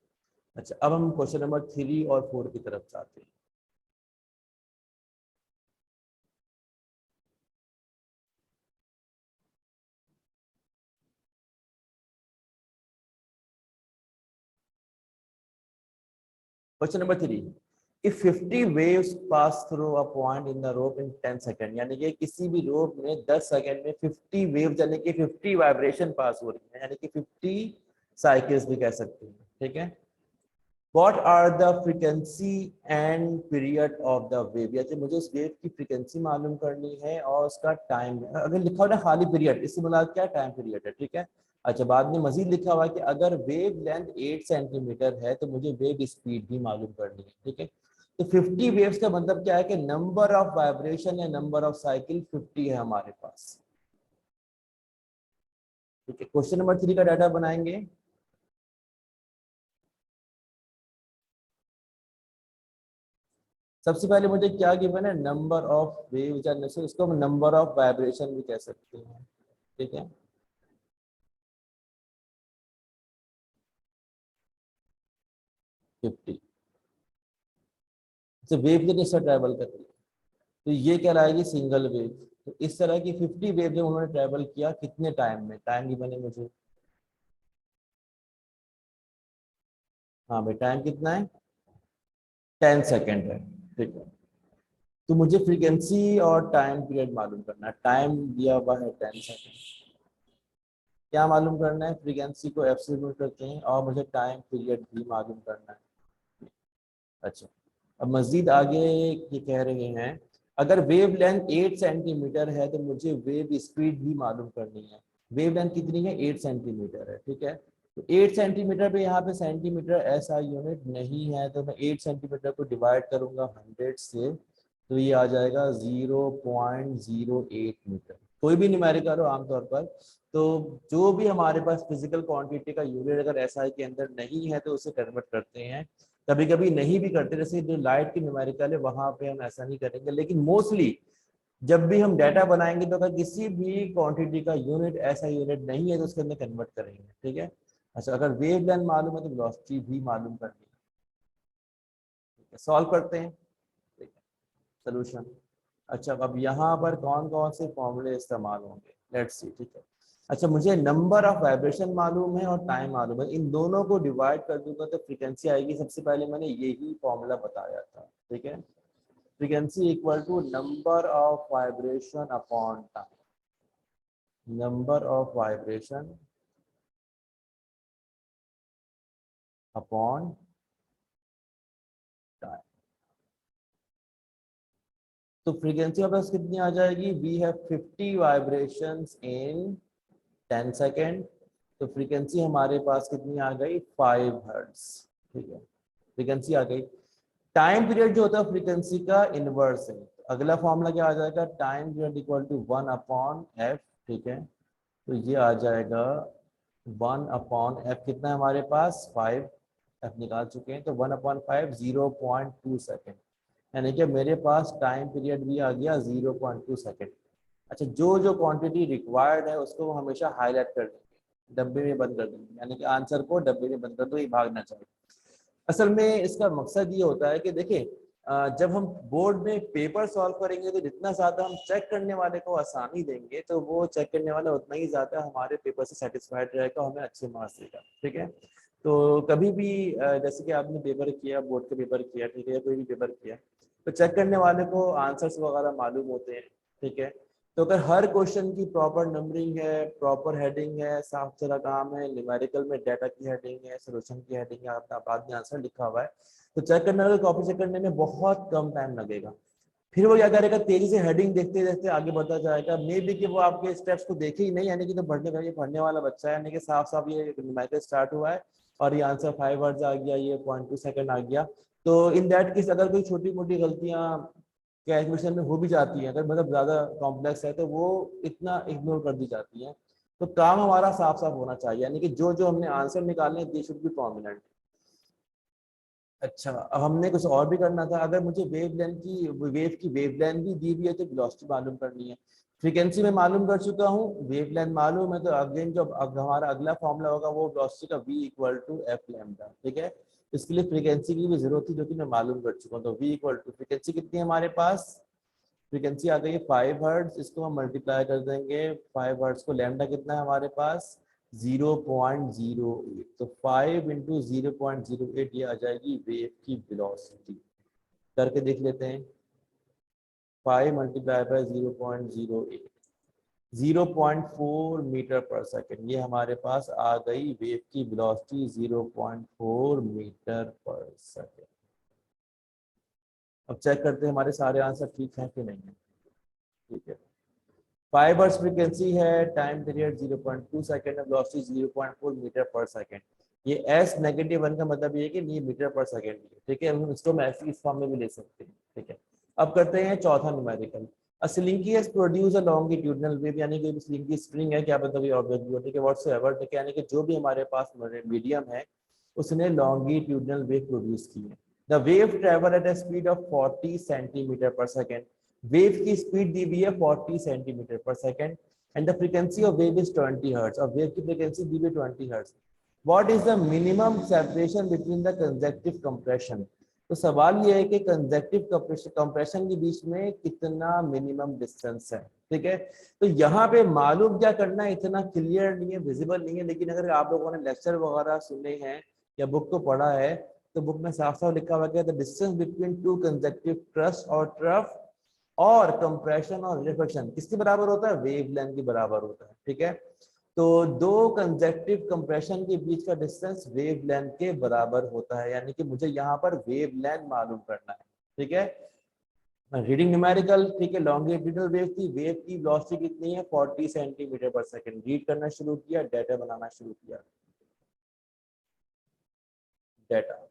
अच्छा, अब हम क्वेश्चन नंबर 3 और 4 की तरफ जाते हैं। Question number 3, if 50 waves pass through a point in the rope in 10 second, यानी कि किसी भी रोप में 10 सेकंड में 50 वेव्स यानी कि 50 वाइब्रेशन पास हो रही है, यानी कि 50 साइकिल्स भी कह सकते हैं, ठीक है। What are the frequency and period of the wave, यानी मुझे उस वेव की फ्रीक्वेंसी मालूम करनी है और उसका टाइम, अगर लिखा हुआ है खाली पीरियड, इससे मतलब क्या टाइम पीरियड है, ठीक है। अच्छा, बाद में मजीद लिखा हुआ है कि अगर वेव लेंथ 8 सेंटीमीटर है तो मुझे वेव स्पीड भी मालूम करनी है, ठीक है। तो 50 वेव्स का मतलब क्या है कि नंबर ऑफ वाइब्रेशन या नंबर ऑफ साइकिल 50 है हमारे पास, ठीक है। क्वेश्चन नंबर 3 का डाटा बनाएंगे। सबसे पहले मुझे क्या गिवन है, नंबर ऑफ वेव्स या इसको हम नंबर ऑफ वाइब्रेशन भी कह सकते हैं, ठीक है। 50, तो वेव कितने से ट्रैवल कर रही है, तो ये कहलाएगी सिंगल वेव। तो इस तरह की 50 वेव जब उन्होंने ट्रैवल किया कितने टाइम में, टाइम भी बने मुझे, हाँ भाई टाइम कितना है, 10 सेकेंड है, ठीक है। तो मुझे फ्रीक्वेंसी और टाइम पीरियड मालूम करना है, टाइम दिया हुआ है 10 सेकेंड, क्या मालूम करना है, फ्रीक्वेंसी को एफ से यूज करते हैं और मुझे टाइम पीरियड भी मालूम करना है। अच्छा, अब मजीद आगे ये कह रहे हैं, अगर वेव लेंथ 8 सेंटीमीटर है तो मुझे वेव स्पीड भी मालूम करनी है। वेव लेंथ कितनी है, 8 सेंटीमीटर है, ठीक है। तो 8 सेंटीमीटर पे यहाँ पे सेंटीमीटर ऐसा यूनिट नहीं है, तो मैं 8 सेंटीमीटर को डिवाइड करूंगा 100 से, तो ये आ जाएगा 0.08 मीटर। कोई भी न्यूमेरिकल हो आमतौर पर, तो जो भी हमारे पास फिजिकल क्वांटिटी का यूनिट अगर एसआई के अंदर नहीं है तो उसे कन्वर्ट करते हैं, कभी कभी नहीं भी करते, जैसे जो लाइट की न्यूमेरिकल है वहां पे हम ऐसा नहीं करेंगे, लेकिन मोस्टली जब भी हम डाटा बनाएंगे तो अगर किसी भी क्वांटिटी का यूनिट ऐसा यूनिट नहीं है तो उसके अंदर कन्वर्ट करेंगे, ठीक है। अच्छा, अगर वेव लेंथ मालूम है तो वेलोसिटी भी मालूम करनी है, सॉल्व करते हैं, ठीक है, सोल्यूशन। अच्छा, अब यहाँ पर कौन कौन से फॉर्मूले इस्तेमाल होंगे, लेट्स सी, ठीक है। अच्छा, मुझे नंबर ऑफ वाइब्रेशन मालूम है और टाइम मालूम है, इन दोनों को डिवाइड कर दूंगा तो फ्रीक्वेंसी आएगी। सबसे पहले मैंने यही फॉर्मूला बताया था, ठीक है। Frequency equal to number of vibration upon time, number of vibration upon time. तो फ्रीक्वेंसी ऑफ बस कितनी आ जाएगी, we have 50 vibrations in 10 second, तो फ्रीक्वेंसी हमारे पास कितनी आ गई, 5 हर्ट्ज, ठीक है, फ्रीक्वेंसी आ गई। टाइम पीरियड जो होता है फ्रीक्वेंसी का इनवर्स है, तो अगला फॉर्मूला क्या आ जाएगा, time period equal to 1 upon F, ठीक है। तो ये आ जाएगा 1 अपॉन एफ, कितना है हमारे पास 5, एफ निकाल चुके हैं, तो 1 अपॉन 5 0.2 सेकेंड, यानी कि मेरे पास टाइम पीरियड भी आ गया 0.2 सेकेंड। अच्छा, जो जो क्वांटिटी रिक्वायर्ड है उसको हमेशा हाईलाइट कर देंगे, डब्बे में बंद कर देंगे, यानी कि आंसर को डब्बे में बंद कर दो, ये भागना चाहिए। असल में इसका मकसद ये होता है कि देखिए, जब हम बोर्ड में पेपर सॉल्व करेंगे तो जितना ज़्यादा हम चेक करने वाले को आसानी देंगे तो वो चेक करने वाला उतना ही ज़्यादा हमारे पेपर से सेटिस्फाइड रहेगा, हमें अच्छे मार्क्स देगा, ठीक है। तो कभी भी जैसे कि आपने पेपर किया, बोर्ड का पेपर किया, ठीक है, या कोई भी पेपर किया, तो चेक करने वाले को आंसर्स वगैरह मालूम होते हैं, ठीक है। तो अगर हर क्वेश्चन की प्रॉपर नंबरिंग है, प्रॉपर हेडिंग है, साफ सुथरा काम है, न्यूमेरिकल में डाटा की हेडिंग है, सोल्यूशन की हेडिंग है, आपका बाद में आंसर लिखा हुआ है, तो चेक करने वाले कॉपी चेक करने में बहुत कम टाइम लगेगा। फिर वो क्या करेगा, तेजी से हेडिंग देखते देखते आगे बढ़ता जाएगा, मे बी कि वो आपके स्टेप्स को देखे ही नहीं, यानी कि तो पढ़ने वाला बच्चा है, यानी कि साफ साफ ये न्यूमेरिकल स्टार्ट हुआ है और ये आंसर 5 वर्ड्स आ गया, ये 0.2 सेकंड आ गया। तो इन दैट केस अगर कोई छोटी मोटी गलतियां कैलकुलेशन में हो भी जाती है, अगर मतलब ज्यादा कॉम्प्लेक्स है, तो वो इतना इग्नोर कर दी जाती है। तो काम हमारा साफ साफ होना चाहिए, यानी कि जो जो हमने आंसर निकालने दे शुड बी प्रोमिनेंट। अच्छा, अब हमने कुछ और भी करना था। अगर मुझे वेव की वेवलेंथ भी दी हुई है तो वेलोसिटी मालूम करनी है। फ्रीक्वेंसी में मालूम कर चुका हूँ, वेवलेंथ मालूम है, तो अगेन जो हमारा अगला फॉर्मूला होगा वो वेलोसिटी का v equal to F lambda, ठीक है। इसके लिए फ्रीक्वेंसी की भी जरूरत थी जो कि मैं मालूम कर चुका हूँ, तो v इक्वल टू फ्रीक्वेंसी कितनी है हमारे पास, फ्रीक्वेंसी आ गई है 5 हर्ट्ज, इसको हम मल्टीप्लाई कर देंगे 5 हर्ट्ज को, लैम्डा कितना है हमारे पास 0.08, तो 5 इंटू 0.08 ये आ जाएगी वेव की वेलोसिटी। करके देख लेते हैं, 5 multiply by 0.08, 0.4 metre per second, ये हमारे पास आ गई वेव की वेलोसिटी 0.4 मीटर पर सेकेंड। अब चेक करते हैं हमारे सारे आंसर ठीक हैं कि नहीं है, ठीक है। 5 हर्ट्ज फ्रीक्वेंसी है, टाइम पीरियड 0.2 सेकंड है, वेलोसिटी 0.4 मीटर पर सेकंड। ये एस नेगेटिव 1 का मतलब ये है कि ये मीटर पर सेकंड है, ठीक है। हम इसको मैं इस फॉर्म में भी ले सकते हैं, ठीक है। अब करते हैं चौथा numerical. A slinky has produce a longitudinal wave, यानी कि स्लिंकी स्प्रिंग है, क्या मतलब ये ऑब्जेक्ट भी हो, ठीक है, व्हाटसोएवर, ठीक है, यानी कि जो भी हमारे पास मीडियम है उसने लॉन्गिट्यूडिनल वेव प्रोड्यूस की है। The wave travel at a speed of 40 centimetre पर सेकंड, वेव की स्पीड दी हुई है 40 सेंटीमीटर पर second, and the frequency of wave is 20 hertz, और वेव की फ्रीक्वेंसी दी हुई है 20 hertz. What is the minimum separation between the conjunctive compression, तो सवाल ये है कि कंजेक्टिव कंप्रेशन के बीच में कितना मिनिमम डिस्टेंस है, ठीक है। तो यहाँ पे मालूम क्या करना है इतना क्लियर नहीं है, विजिबल नहीं है, लेकिन अगर आप लोगों ने लेक्चर वगैरह सुने हैं या बुक को पढ़ा है तो बुक में साफ साफ लिखा हुआ है the distance between to conjunctive truss और ट्रफ और कंप्रेशन और रिफ्लेक्शन किसके बराबर होता है, वेवलेंथ के बराबर होता है, ठीक है। तो दो कंजेक्टिव कंप्रेशन के बीच का डिस्टेंस वेवलेंथ के बराबर होता है, यानी कि मुझे यहाँ पर वेवलेंथ मालूम करना है, ठीक है। रीडिंग न्यूमेरिकल, ठीक है, लॉन्गिट्यूडिनल वेव थी, वेव की वेलोसिटी कितनी है 40 सेंटीमीटर पर सेकंड, रीड करना शुरू किया, डाटा बनाना शुरू किया, डाटा।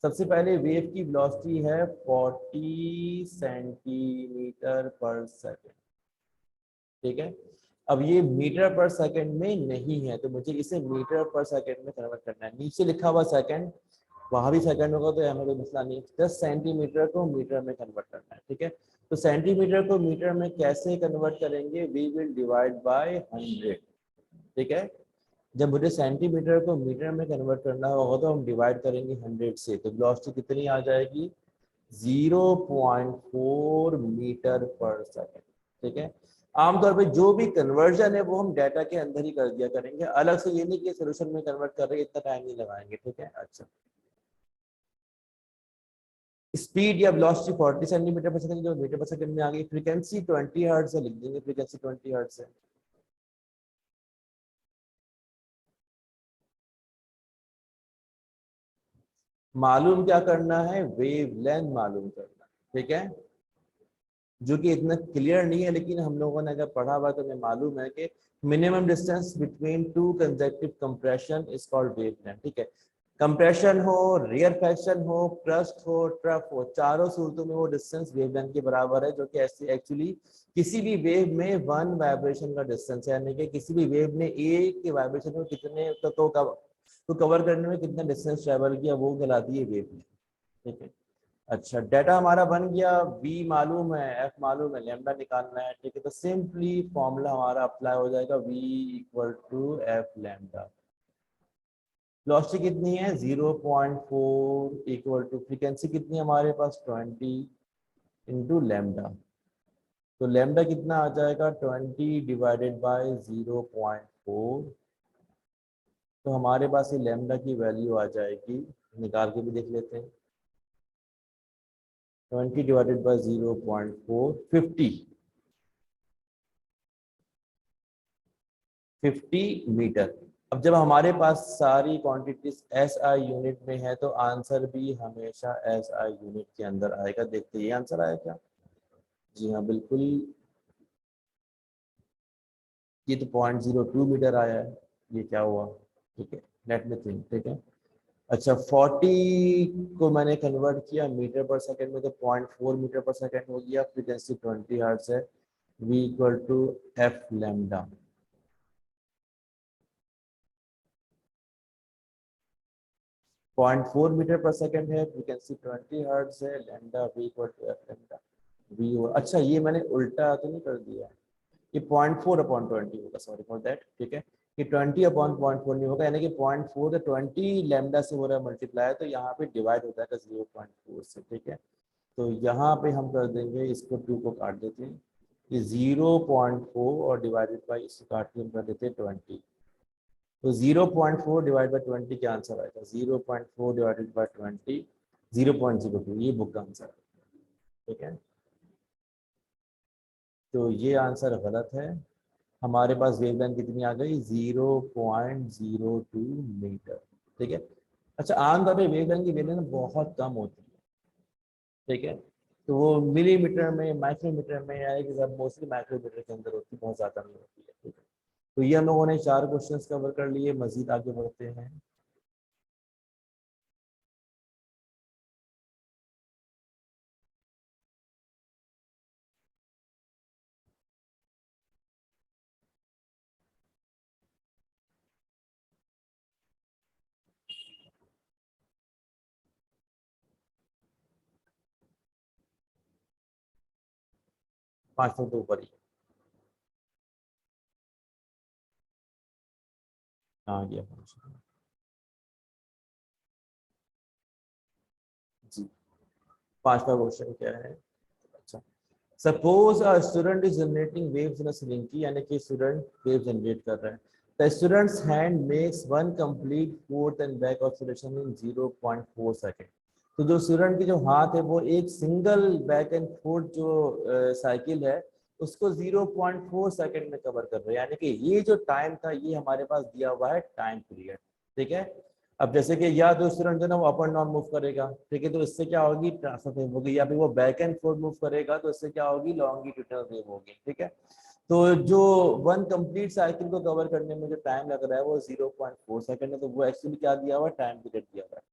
सबसे पहले वेव की वेलोसिटी है 40 सेंटीमीटर पर सेकंड, ठीक है। अब ये मीटर पर सेकंड में नहीं है तो मुझे इसे मीटर पर सेकंड में कन्वर्ट करना है, नीचे लिखा हुआ सेकंड, वहां भी सेकंड होगा तो हमें कोई मसला नहीं, 10 सेंटीमीटर को मीटर में कन्वर्ट करना है, ठीक है। तो सेंटीमीटर को मीटर में कैसे कन्वर्ट करेंगे, वी विल डिवाइड बाय 100, ठीक है। जब मुझे सेंटीमीटर को मीटर में कन्वर्ट करना होगा तो हम डिवाइड करेंगे 100 से, तो वेलोसिटी कितनी आ जाएगी 0.4 मीटर पर सेकंड, ठीक है। आमतौर पे जो भी कन्वर्जन है वो हम डाटा के अंदर ही कर दिया करेंगे, अलग से ये नहीं कि सोल्यूशन में कन्वर्ट कर रहे हैं, इतना टाइम नहीं लगाएंगे, ठीक है। अच्छा, स्पीड या वेलोसिटी 40 सेंटीमीटर पर सेकंड जो मीटर पर सेकंड में आ गई, फ्रीक्वेंसी 20 हर्ट्ज है, लिख देंगे फ्रीक्वेंसी 20 हर्ट्ज है। मालूम क्या करना है, वेव लेंथ मालूम करना, ठीक है, जो कि इतना क्लियर नहीं है, लेकिन हम लोगों ने अगर पढ़ा हुआ तो हमें मालूम है कि minimum distance between to consecutive compression is called wave length, ठीक है। कंप्रेशन हो, रेयर फैक्शन हो, क्रस्ट हो, ट्रफ हो, चारों सूरतों में वो डिस्टेंस वेवलेंथ के बराबर है, जो कि एक्चुअली किसी भी वेव में वन वाइब्रेशन का डिस्टेंस है, यानी कि किसी भी वेव ने एक के वाइब्रेशन में कितने तो कवर करने में कितना डिस्टेंस ट्रेवल किया, वो कहलाती है वेवलेंथ, ठीक है। अच्छा, डाटा हमारा बन गया, v मालूम है, f मालूम है, लैम्डा निकालना है, ठीक है। तो सिंपली फॉर्मूला हमारा अप्लाई हो जाएगा, v equal to F lambda. Velocity कितनी है 0.4 इक्वल टू फ्रीक्वेंसी कितनी है हमारे पास 20 इंटू लैम्डा। तो लैम्डा कितना आ जाएगा 20 डिवाइडेड बाय 0.4। तो हमारे पास ये लैम्डा की वैल्यू आ जाएगी, निकाल के भी देख लेते हैं, 20 डिवाइडेड बाय 0.4 50 मीटर। अब जब हमारे पास सारी क्वांटिटीज एस आई यूनिट में है तो आंसर भी हमेशा एस आई यूनिट के अंदर आएगा। देखते हैं ये आंसर आया क्या। जी हाँ बिल्कुल, ये तो 0.02 मीटर आया है, ये क्या हुआ, ठीक है, लेट मी थिंक, ठीक है। अच्छा, 40 को मैंने कन्वर्ट किया मीटर पर सेकंड में तो 0.4 मीटर पर सेकंड हो गया, फ्रीक्वेंसी 20 हर्ट्ज है, v equal to F lambda. 0.4 metre per second है, फ्रीक्वेंसी 20 हर्ट्ज है, lambda v equal to F lambda v हो। अच्छा, ये मैंने उल्टा तो नहीं कर दिया, ये 0.4/20 होगा, सॉरी फॉर दैट, ठीक है। कि 20/0.4 नहीं होगा, यानी कि 0.4 तो 20 लैम्डा से हो रहा है मल्टीप्लाई, तो यहाँ पे डिवाइड होता है 0.4 से, ठीक है। तो यहाँ पे हम कर देंगे, इसको 2 को काट देते हैं, ये 0.4 और डिवाइडेड बाई इसको काट के हम कर देते हैं 20। तो 0.4 डिवाइड बाई 20 क्या आंसर आएगा, 0.4 डिवाइडेड बाई 20 0.02, ये बुक का आंसर है, ठीक है। तो ये आंसर गलत है, हमारे पास वेवलेंथ कितनी आ गई 0.02 मीटर, ठीक है। अच्छा, आमतौर पर वेवलेंथ की वेवलेंथ बहुत कम होती है, ठीक है। तो वो मिलीमीटर में, माइक्रोमीटर में आएगी, सब मोस्टली माइक्रोमीटर के अंदर होती है, बहुत ज़्यादा नहीं होती है, ठीक है। तो ये हम लोगों ने 4 क्वेश्चंस कवर कर लिए, मजीद आगे बढ़ते हैं। पाँच तो ऊपर ही, हाँ ये 5। जी, 5वां क्वेश्चन क्या है। अच्छा, suppose a student is generating waves in a cylinder, यानी कि स्टूडेंट वेव जनरेट कर रहा है, the students hand makes one complete fourth and back oscillation in 0.4 second. तो जो स्टूडेंट की जो हाथ है वो एक सिंगल बैक एंड फोर्थ जो साइकिल है उसको 0.4 सेकेंड में कवर कर रहे हैं, यानी कि ये जो टाइम था ये हमारे पास दिया हुआ है टाइम पीरियड, ठीक है। अब जैसे कि या तो स्टूडेंट जो ना वो अप एंड डाउन मूव करेगा, ठीक है, तो इससे क्या होगी ट्रांसफर वेव होगी, या फिर वो बैक एंड फोर्थ मूव करेगा तो इससे क्या होगी लॉन्गिट्यूडनल वेव होगी, ठीक है। तो जो वन कंप्लीट साइकिल को कवर करने में जो टाइम लग रहा है वो 0.4 सेकंड है, तो वो एक्चुअली क्या दिया हुआ है टाइम पीरियड दिया हुआ है।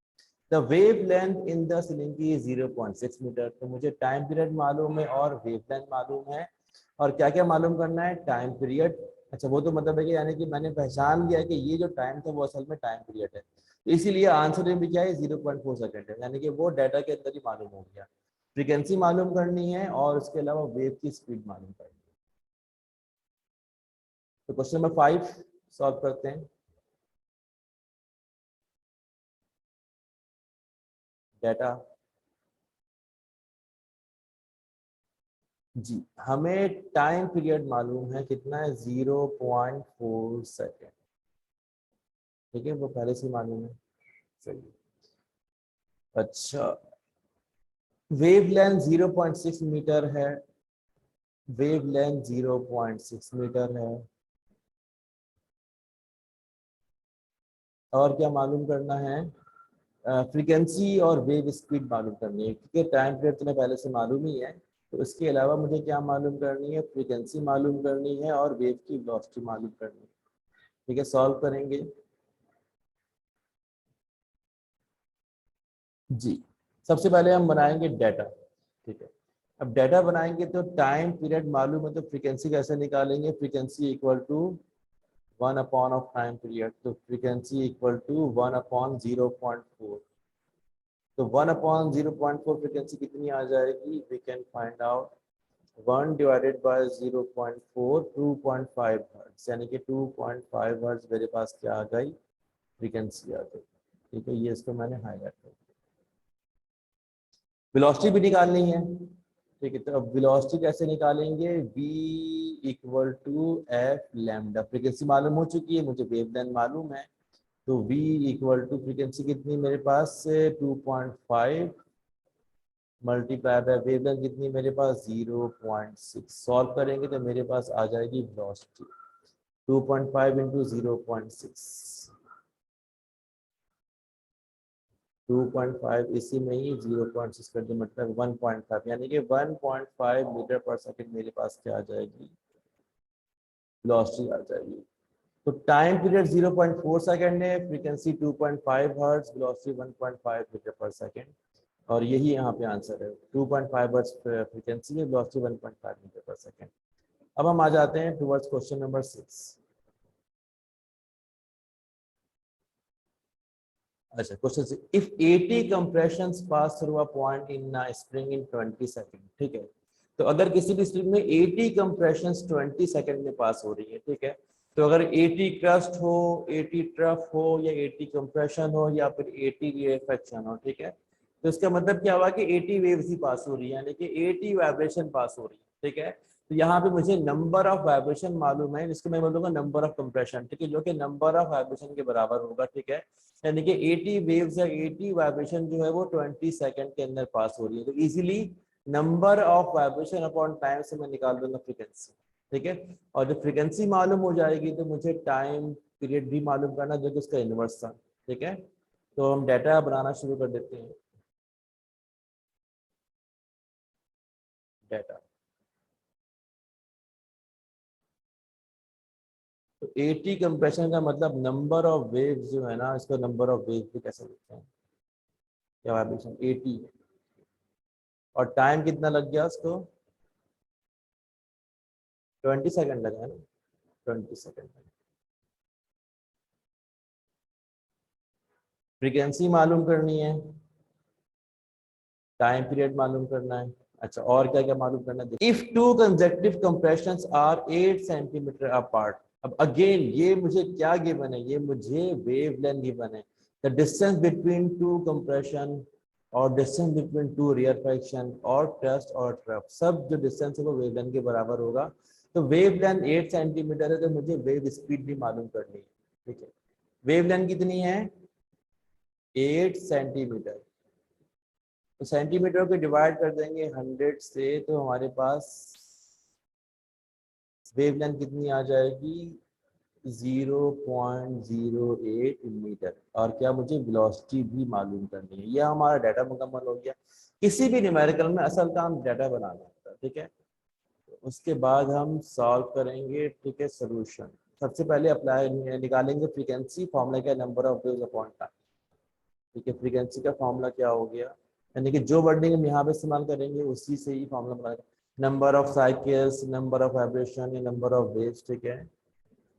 The wave length in the cylinder is 0.6 metre. तो मुझे टाइम पीरियड मालूम है और वेव लेंथ मालूम है, और क्या क्या मालूम करना है, टाइम पीरियड। अच्छा, वो तो मतलब है कि यानी कि मैंने पहचान लिया कि ये जो टाइम था वो असल में टाइम पीरियड है, तो इसीलिए आंसर में भी क्या है 0.4 सेकेंड है, यानी कि वो डाटा के अंदर ही मालूम हो गया। फ्रीक्वेंसी मालूम करनी है और उसके अलावा वेव की स्पीड मालूम करनी है। तो क्वेश्चन नंबर 5 सॉल्व करते हैं। डाटा जी, हमें टाइम पीरियड मालूम है कितना है, 0.4 सेकेंड। ठीक है, वो पहले से मालूम है। सही। अच्छा, वेवलेंथ 0.6 मीटर है। वेवलेंथ 0.6 मीटर है। और क्या मालूम करना है? फ्रीक्वेंसी और वेव स्पीड मालूम करनी है, क्योंकि टाइम पीरियड तुम्हें पहले से मालूम ही है। तो इसके अलावा मुझे क्या मालूम करनी है? फ्रीक्वेंसी मालूम करनी है और वेव की वेलोसिटी मालूम करनी है। ठीक है, सॉल्व करेंगे। जी, सबसे पहले हम बनाएंगे डाटा। ठीक है, अब डाटा बनाएंगे तो टाइम पीरियड मालूम है, तो फ्रीक्वेंसी कैसे निकालेंगे? Frequency equal to 1 of time period, तो फ्रीक्वेंसी इक्वल टू 1/0.4। तो 1/0.4 फ्रीक्वेंसी कितनी आ जाएगी? We can find out 1 divided by 0.4, 2.5 hertz, यानी कि 2.5 हर्ट्ज मेरे पास क्या आ गई? फ्रीक्वेंसी आ गई। ठीक है, ये इसको मैंने हाईलाइट कर दिया। वेलोसिटी भी निकालनी है। ठीक है, तो अब वेलोसिटी कैसे निकालेंगे? v equal to F lambda. Frequency मालूम हो चुकी है, मुझे वेवलेंथ मालूम है, तो v इक्वल टू फ्रीक्वेंसी कितनी मेरे पास से 2.5 मल्टीप्लाई बाय वेवलेंथ कितनी मेरे पास 0.6। सॉल्व करेंगे तो मेरे पास आ जाएगी वेलोसिटी 2.5 इंटू 0.6, 2.5 इसी में ही 0.6 कर दे, मतलब 1.5, यानी कि 1.5 मीटर पर सेकंड मेरे पास क्या आ जाएगी? वेलोसिटी आ जाएगी। तो टाइम पीरियड 0.4 सेकंड है, frequency 2.5 hertz, velocity 1.5 metre per second. और यही यहाँ पे आंसर है, 2.5 हर्ट्ज फ्रीक्वेंसी है, वेलोसिटी 1.5 मीटर पर सेकंड। अब हम आ जाते हैं टुवर्ड्स क्वेश्चन नंबर 6। अच्छा, क्वेश्चन से, if 80 compressions pass through a point in a spring in 20 second. ठीक है, तो अगर किसी भी स्प्रिंग में 80 कंप्रेशंस 20 सेकंड में पास हो रही है, ठीक है, तो अगर 80 क्रस्ट हो, 80 ट्रफ हो, या 80 कंप्रेशन हो, या फिर 80 रिएक्शन हो, ठीक है, तो इसका मतलब क्या हुआ कि 80 वेव्स ही पास हो रही है, यानी कि 80 वाइब्रेशन पास हो रही है। ठीक है, तो यहाँ पे मुझे नंबर ऑफ वाइब्रेशन मालूम है, जिसको मैं बोलूंगा नंबर ऑफ कंप्रेशन। ठीक है, जो कि नंबर ऑफ वाइब्रेशन के बराबर होगा। ठीक है, यानी कि 80 वेव्स या 80 वाइब्रेशन जो है वो 20 सेकंड के अंदर पास हो रही है, तो easily number of vibration upon time से मैं निकाल दूंगा फ्रीक्वेंसी। ठीक है, और जब फ्रीक्वेंसी मालूम हो जाएगी तो मुझे टाइम पीरियड भी मालूम करना, जो कि उसका इनवर्स था। ठीक है, तो हम डाटा बनाना शुरू कर देते हैं। डाटा, तो 80 कंप्रेशन का मतलब नंबर ऑफ वेव्स जो है ना, इसको नंबर ऑफ वेव्स भी कैसे लिखते हैं? क्या वाइब्रेशन 80, और टाइम कितना लग गया उसको? 20 सेकंड लगा है ना, 20 सेकंड। फ्रीक्वेंसी मालूम करनी है, टाइम पीरियड मालूम करना है। अच्छा, और क्या क्या मालूम करना है? If two consecutive compressions are 8 centimetre apart. अब अगेन ये मुझे क्या गिवन है? ये मुझे वेवलेंथ गिवन है। The distance between two compression और डिस्टेंस बिटवीन टू रियरफैक्शन और ट्रस्ट और ट्रफ, सब जो डिस्टेंस है वो वेवलेंथ के बराबर होगा। तो वेवलेंथ 8 सेंटीमीटर है, तो मुझे वेव स्पीड भी मालूम करनी है। ठीक है, वेवलेंथ कितनी है? 8 सेंटीमीटर। तो सेंटीमीटर को डिवाइड कर देंगे 100 से, तो हमारे पास वेवलेंथ कितनी आ जाएगी? 0.08 मीटर। और क्या मुझे वेलोसिटी भी मालूम करनी है। यह हमारा डाटा मुकम्मल हो गया। किसी भी न्यूमेरिकल में असल काम डाटा बनाना होता है। ठीक है, तो उसके बाद हम सॉल्व करेंगे। ठीक है, सोल्यूशन सबसे पहले अप्लाई निकालेंगे फ्रीक्वेंसी, फॉर्मूला क्या? Number of waves upon time. ठीक है, फ्रीक्वेंसी का फॉर्मूला क्या हो गया? यानी कि जो वर्डिंग हम यहाँ पे इस्तेमाल करेंगे उसी से ही फॉर्मूला बनाएंगे। Number of cycles, number of vibration, या नंबर ऑफ वेव्स। ठीक है,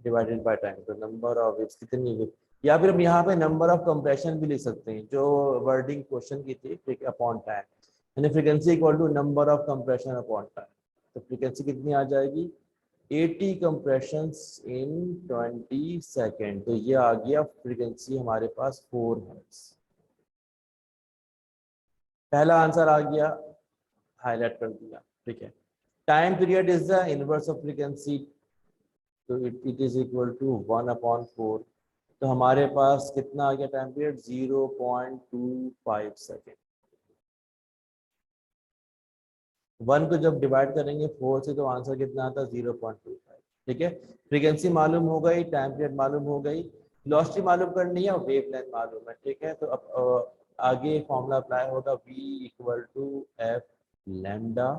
डिवाइडेड बाय टाइम, तो नंबर ऑफ वेव्स कितनी है। या फिर हम यहाँ पे नंबर ऑफ कंप्रेशन भी लिख सकते हैं, जो वर्डिंग क्वेश्चन की थी। ठीक है, अपॉन टाइम, यानी frequency equal to number of compression upon time. तो फ्रीक्वेंसी कितनी आ जाएगी? 80 कंप्रेशंस इन 20 सेकेंड। तो ये आ गया फ्रीक्वेंसी हमारे पास 4 हर्ट्ज। पहला आंसर आ गया, हाईलाइट कर दिया। ठीक है, time period is the inverse of frequency, तो इट इज इक्वल टू 1/4। तो हमारे पास कितना आ गया टाइम पीरियड, 0.25 सेकेंड। 1 को जब डिवाइड करेंगे 4 से तो आंसर कितना आता है, 0.25। ठीक है, फ्रीक्वेंसी मालूम हो गई, टाइम पीरियड मालूम हो गई, वेलोसिटी मालूम करनी है और वेव लेंथ मालूम है। ठीक है, तो अब आगे फॉर्मूला अप्लाई होगा, v equal to F lambda.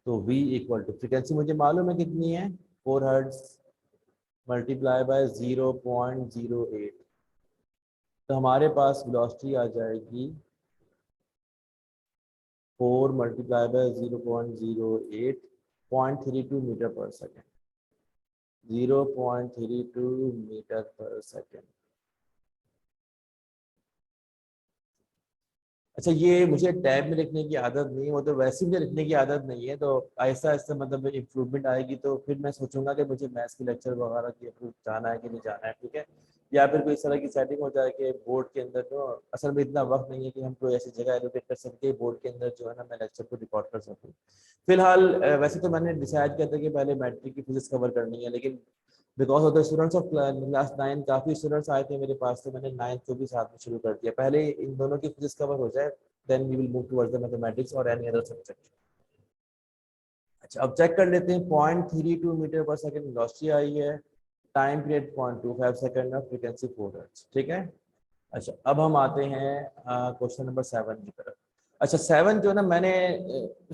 तो v इक्वल टू फ्रीक्वेंसी मुझे मालूम है कितनी है, 4 हर्ट्ज मल्टीप्लाई बाय 0.08। तो हमारे पास वेलोसिटी आ जाएगी 4 multiply by 0.08, 0.32 metre per second, 0.32 metre per second. अच्छा, ये मुझे टैब में लिखने की आदत नहीं है, वो तो वैसे मुझे लिखने की आदत नहीं है, तो ऐसा ऐसा मतलब इम्प्रूवमेंट आएगी तो फिर मैं सोचूंगा कि मुझे मैथ्स के लेक्चर वगैरह की जाना है कि नहीं जाना है। ठीक है, या फिर कोई इस तरह की सेटिंग हो जाए कि बोर्ड के अंदर, तो असल में इतना वक्त नहीं है कि हम कोई ऐसी जगह एलोकेट कर सकते हैं बोर्ड के अंदर जो है ना मैं लेक्चर को रिकॉर्ड कर सकूँ। फिलहाल वैसे तो मैंने डिसाइड किया था कि पहले मैट्रिक की फिजिक्स कवर करनी है, लेकिन because of the students of class 9 काफ़ी स्टूडेंट्स आए थे मेरे पास, तो मैंने 9th को भी साथ में शुरू कर दिया। पहले इन दोनों की फिजिक्स कवर हो जाए, then we will move towards the mathematics और एनी अदर सब्जेक्ट। अच्छा, अब चेक कर लेते हैं। 0.32 मीटर पर सेकंड वेलोसिटी आई है, टाइम पीरियड 0.25 सेकंड है, फ्रीक्वेंसी 4 हर्ट्ज। ठीक है, अच्छा अब हम आते हैं क्वेश्चन नंबर 7 की तरफ। अच्छा 7 जो है ना, मैंने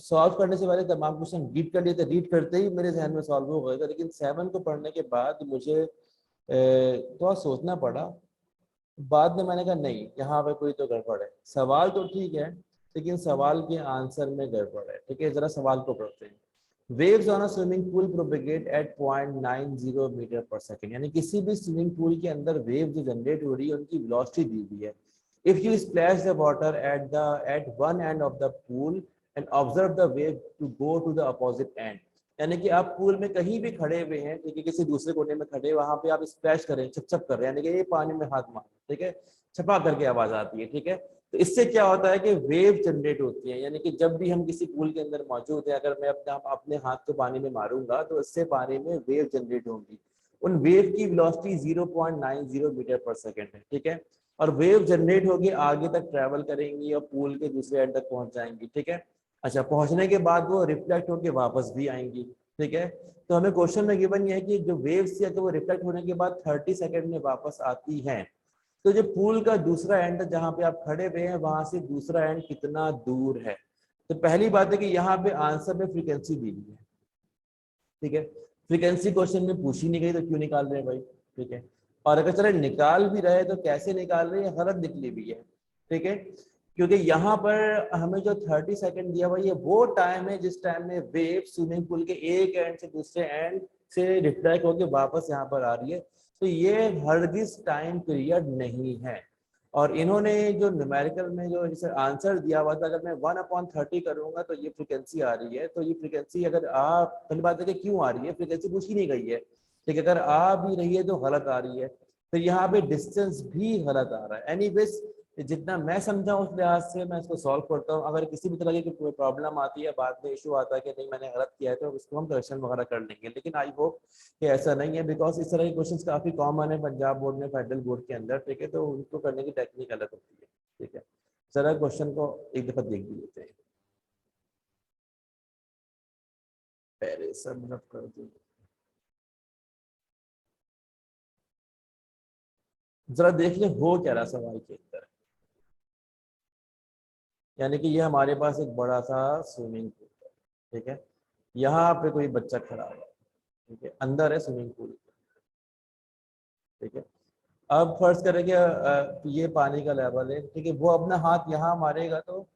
सॉल्व करने से पहले तमाम क्वेश्चन रीड कर लिए थे, रीड करते ही मेरे जहन में सॉल्व हो गए थे, लेकिन 7 को पढ़ने के बाद मुझे थोड़ा सोचना पड़ा। बाद में मैंने कहा नहीं, यहाँ पे कोई तो गड़बड़ है, सवाल तो ठीक है लेकिन सवाल के आंसर में गड़बड़ है। ठीक है, जरा सवाल को पढ़ते हैं। Waves on a swimming pool propagate at 0.90 metre per second, यानी किसी भी स्विमिंग पूल के अंदर वेव जो जनरेट हो रही है उनकी वेलोसिटी दी हुई है। If you splash the water at one end of the pool and observe the wave to go to the opposite end, यानी कि आप पूल में कहीं भी खड़े हुए हैं, ठीक है, किसी दूसरे कोने में खड़े, वहां पे आप स्प्लैश करें, छप छप कर रहे हैं, यानी कि ये पानी में हाथ मार, ठीक है, छपा करके आवाज आती है। ठीक है, तो इससे क्या होता है कि वेव जनरेट होती है, यानी कि जब भी हम किसी पूल के अंदर मौजूद है, अगर मैं अपने हाथ को पानी में मारूंगा तो इससे पानी में वेव जनरेट होंगी। उन वेव की वेलोसिटी 0.90 मीटर पर सेकेंड है। ठीक है, और वेव जनरेट होगी, आगे तक ट्रेवल करेंगी और पूल के दूसरे एंड तक पहुंच जाएंगी। ठीक है, अच्छा पहुंचने के बाद वो रिफ्लेक्ट होकर वापस भी आएंगी। ठीक है, तो हमें क्वेश्चन में गिवन ये है कि जो वेव्स है तो वो रिफ्लेक्ट होने के बाद 30 सेकंड में वापस आती हैं। तो जो पूल का दूसरा एंड जहां पे आप खड़े हुए हैं वहां से दूसरा एंड कितना दूर है। तो पहली बात है कि यहाँ पे आंसर में फ्रीक्वेंसी दी हुई है। ठीक है, फ्रीक्वेंसी क्वेश्चन में पूछी नहीं गई तो क्यों निकाल रहे हैं भाई। ठीक है, और अगर चले निकाल भी रहे तो कैसे निकाल रहे हैं, गलत निकली हुई है। ठीक है, क्योंकि यहाँ पर हमें जो 30 सेकंड दिया हुआ ये वो टाइम है जिस टाइम में वेव स्विमिंग पूल के एक एंड से दूसरे एंड से रिफ्लेक्ट होकर वापस यहाँ पर आ रही है। तो ये हरगिज टाइम पीरियड नहीं है। और इन्होंने जो न्यूमेरिकल में जो जैसे आंसर दिया हुआ था, अगर मैं 1/30 करूंगा तो ये फ्रीक्वेंसी आ रही है, तो ये फ्रीक्वेंसी अगर आ, पहली बात है कि क्यों आ रही है, फ्रीक्वेंसी पूछी नहीं गई है। ठीक है, अगर आ भी रही है तो गलत आ रही है, तो यहाँ पे डिस्टेंस भी गलत आ रहा है। एनीवेज जितना मैं समझा उस लिहाज से मैं इसको सॉल्व करता हूँ। अगर किसी भी तरह की कोई प्रॉब्लम आती है, बाद में इशू आता है कि नहीं मैंने गलत किया है, तो उसको हम करेक्शन वगैरह कर लेंगे, लेकिन आई होप कि ऐसा नहीं है, बिकॉज इस तरह के क्वेश्चंस काफी कॉमन है पंजाब बोर्ड में, फेडरल बोर्ड के अंदर। ठीक है, तो उनको करने की टेक्निक अलग होती है। ठीक है, जरा क्वेश्चन को एक दफा देख भी लेते हैं, पहले सब कर दूं, जरा देख ले हो क्या रहा सवाल के अंदर। यानी कि ये हमारे पास एक बड़ा सा स्विमिंग पूल है। ठीक है, यहाँ पे कोई बच्चा खड़ा है, ठीक है, अंदर है स्विमिंग पूल। ठीक है, अब फर्ज करें कि ये पानी का लेवल है। ठीक है, वो अपना हाथ यहाँ मारेगा तो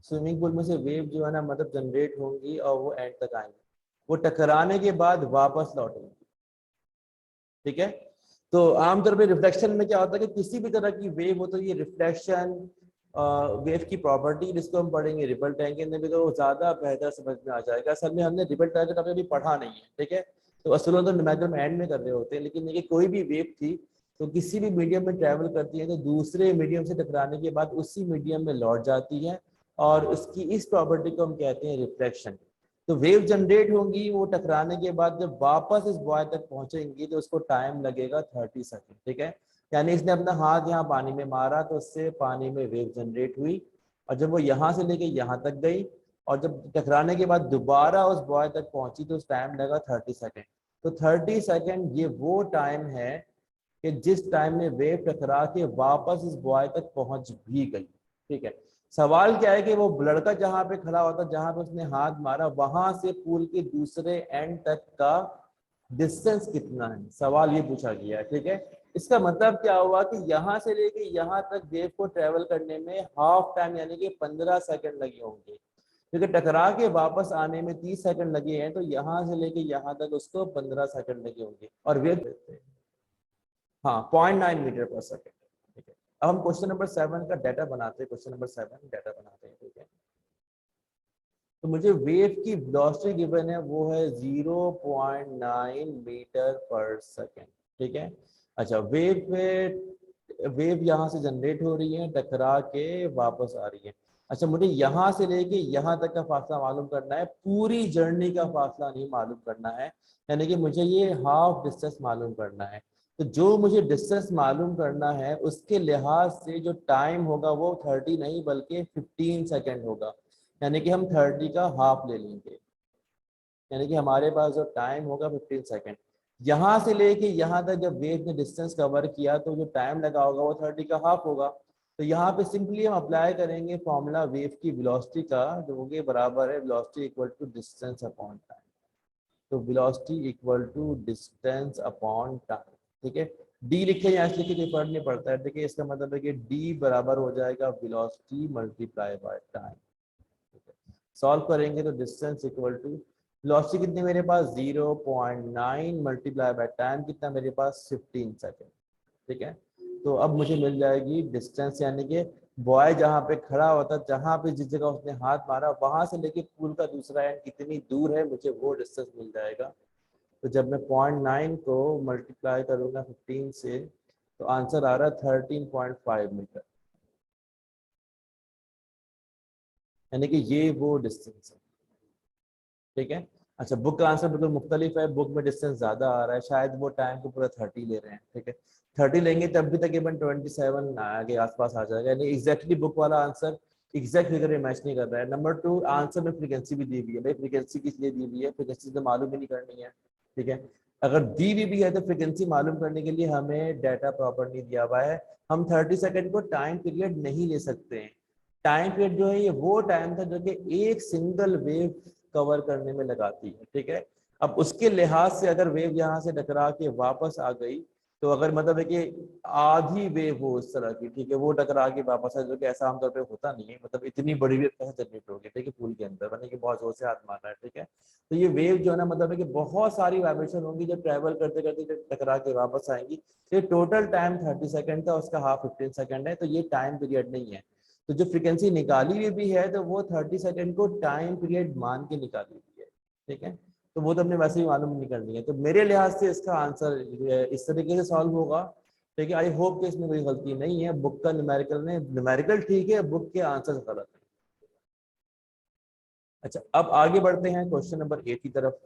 स्विमिंग पूल में से वेव जो है ना मतलब जनरेट होंगी और वो एंड तक आएंगी, वो टकराने के बाद वापस लौटेंगी। ठीक है, तो आमतौर पे रिफ्लेक्शन में क्या होता है कि किसी भी तरह की वेव हो तो ये रिफ्लेक्शन वेव की प्रॉपर्टी, जिसको हम पढ़ेंगे रिपल टैंक के अंदर भी, तो ज्यादा बेहतर समझ में आ जाएगा। असल में हमने रिपल टैंक का कभी पढ़ा नहीं है। ठीक है, तो असल में तो न्यूमेरिकल एंड में कर रहे होते हैं, लेकिन ये कोई भी वेव थी तो किसी भी मीडियम में ट्रेवल करती है तो दूसरे मीडियम से टकराने के बाद उसी मीडियम में लौट जाती है, और उसकी इस प्रॉपर्टी को हम कहते हैं रिफ्लेक्शन। तो वेव जनरेट होंगी, वो टकराने के बाद जब वापस इस बॉय तक पहुंचेंगी तो उसको टाइम लगेगा 30 सेकेंड, ठीक है। यानी इसने अपना हाथ यहाँ पानी में मारा तो उससे पानी में वेव जनरेट हुई, और जब वो यहाँ से लेके यहाँ तक गई और जब टकराने के बाद दोबारा उस बॉय तक पहुंची तो उस टाइम लगा 30 सेकेंड। तो 30 सेकेंड ये वो टाइम है कि जिस टाइम में वेव टकरा के वापस इस बॉय तक पहुंच भी गई, ठीक है। सवाल क्या है कि वो लड़का जहां पे खड़ा होता, जहां पे उसने हाथ मारा, वहां से पूल के दूसरे एंड तक का डिस्टेंस कितना है, सवाल ये पूछा गया है, ठीक है। इसका मतलब क्या हुआ कि यहाँ से लेके यहाँ तक वेव को ट्रेवल करने में हाफ टाइम यानी कि 15 सेकंड लगे होंगे, क्योंकि टकरा के वापस आने में 30 सेकंड लगे हैं, तो यहाँ से लेके यहाँ तक उसको 15 सेकंड लगे होंगे। और वेव हाँ 0.9 मीटर पर सेकंड, ठीक है। अब हम क्वेश्चन नंबर 7 का डाटा बनाते हैं, क्वेश्चन नंबर 7 डाटा बनाते हैं, ठीक है। तो मुझे वेव की वेलोसिटी गिवन है, वो है 0.9 मीटर पर सेकंड, ठीक है। अच्छा, वेव यहाँ से जनरेट हो रही है, टकरा के वापस आ रही है। अच्छा, मुझे यहाँ से लेके यहाँ तक का फासला मालूम करना है, पूरी जर्नी का फासला नहीं मालूम करना है, यानी कि मुझे ये हाफ डिस्टेंस मालूम करना है। तो जो मुझे डिस्टेंस मालूम करना है उसके लिहाज से जो टाइम होगा वो 30 नहीं बल्कि 15 सेकेंड होगा, यानी कि हम 30 का हाफ ले लेंगे, यानी कि हमारे पास जो टाइम होगा 15 सेकेंड। यहाँ से लेके यहाँ तक जब वेव ने डिस्टेंस कवर किया तो जो टाइम लगा होगा वो 30 का हाफ होगा। तो यहाँ पे सिंपली हम अप्लाई करेंगे फॉर्मूला वेव की वेलोसिटी का, जो कि बराबर है velocity equal to distance upon time. तो velocity equal to distance upon time, ठीक है। डी लिखे या एस लिखे कोई फर्क नहीं पड़ता है, देखिए इसका मतलब है कि डी बराबर हो जाएगा velocity multiply by time. Solve करेंगे तो डिस्टेंस इक्वल टू वेलोसिटी कितनी मेरे पास 0.9 मल्टीप्लाई बाय टाइम कितना मेरे पास 15 सेकेंड, ठीक है। तो अब मुझे मिल जाएगी डिस्टेंस, यानी कि बॉय जहाँ पे खड़ा होता, जहाँ पे जिस जगह उसने हाथ मारा वहां से लेके पूल का दूसरा एंड कितनी दूर है, मुझे वो डिस्टेंस मिल जाएगा। तो जब मैं 0.9 को मल्टीप्लाई करूंगा 15 से तो आंसर आ रहा है 13.5 मीटर, यानी कि ये वो डिस्टेंस है, ठीक है। अच्छा, बुक का आंसर बिल्कुल मुख्तलिफ है, बुक में डिस्टेंस ज्यादा आ रहा है, शायद वो टाइम को पूरा 30 ले रहे हैं, ठीक है। 30 लेंगे तब भी तकरीबन 27 आगे आसपास आ जाएगा, यानी एग्जैक्टली बुक वाला आंसर एग्जैक्ट फिगर मैच नहीं कर रहा है। नंबर 2, आंसर में फ्रीक्वेंसी भी दी हुई है, भाई फ्रीक्वेंसी किस लिए दी हुई है, फ्रीक्वेंसी तो मालूम ही नहीं करनी है, ठीक है। अगर दी हुई भी है तो फ्रीक्वेंसी मालूम करने के लिए हमें डाटा प्रॉपर नहीं दिया हुआ है, हम 30 सेकेंड को टाइम पीरियड नहीं ले सकते हैं। टाइम पीरियड जो है ये वो टाइम था जो कि एक सिंगल वेव कवर करने में लगाती है, ठीक है। अब उसके लिहाज से अगर वेव यहाँ से टकरा के वापस आ गई तो अगर मतलब है कि आधी वेव हो इस तरह की, ठीक है, वो टकरा के वापस आ, जो कि ऐसा आमतौर पे होता नहीं है, मतलब इतनी बड़ी वेव कैसे जनरेट होगी, ठीक है, पूल के अंदर बने कि बहुत जोर से हाथ मार रहा है, ठीक है। तो ये वेव जो है ना, मतलब है कि बहुत सारी वाइब्रेशन होंगी जो ट्रेवल करते करते जब टकरा के वापस आएंगी। ये टोटल टाइम 30 सेकंड था, उसका हाफ 15 सेकंड है, तो ये टाइम पीरियड नहीं है। तो जो फ्रीक्वेंसी निकाली हुई भी है तो वो 30 सेकंड को टाइम पीरियड मान के निकाली हुई है, ठीक है। तो वो तो अपने वैसे ही मालूम नहीं करनी है, तो मेरे लिहाज से इसका आंसर इस तरीके से सॉल्व होगा, ठीक है। आई होप कि इसमें कोई गलती नहीं है, बुक का न्यूमेरिकल ने न्यूमेरिकल ठीक है, बुक के आंसर गलत है। अच्छा, अब आगे बढ़ते हैं क्वेश्चन नंबर 8 की तरफ,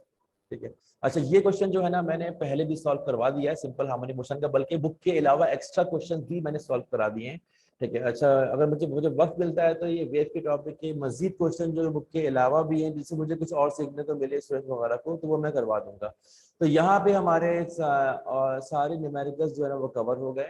ठीक है। अच्छा, ये क्वेश्चन जो है ना मैंने पहले भी सॉल्व करवा दिया है, सिंपल हार्मोनी मोशन का, बल्कि बुक के अलावा एक्स्ट्रा क्वेश्चन भी मैंने सॉल्व करा दिए हैं, ठीक है। अच्छा, अगर मुझे मुझे वक्त मिलता है तो ये वेव के टॉपिक के मजीद क्वेश्चन जो बुक के अलावा भी हैं, जिससे मुझे कुछ और सीखने को मिले स्टूडेंट वगैरह को, तो वो मैं करवा दूंगा। तो यहाँ पे हमारे सारे न्यूमेरिकल्स जो है ना वो कवर हो गए,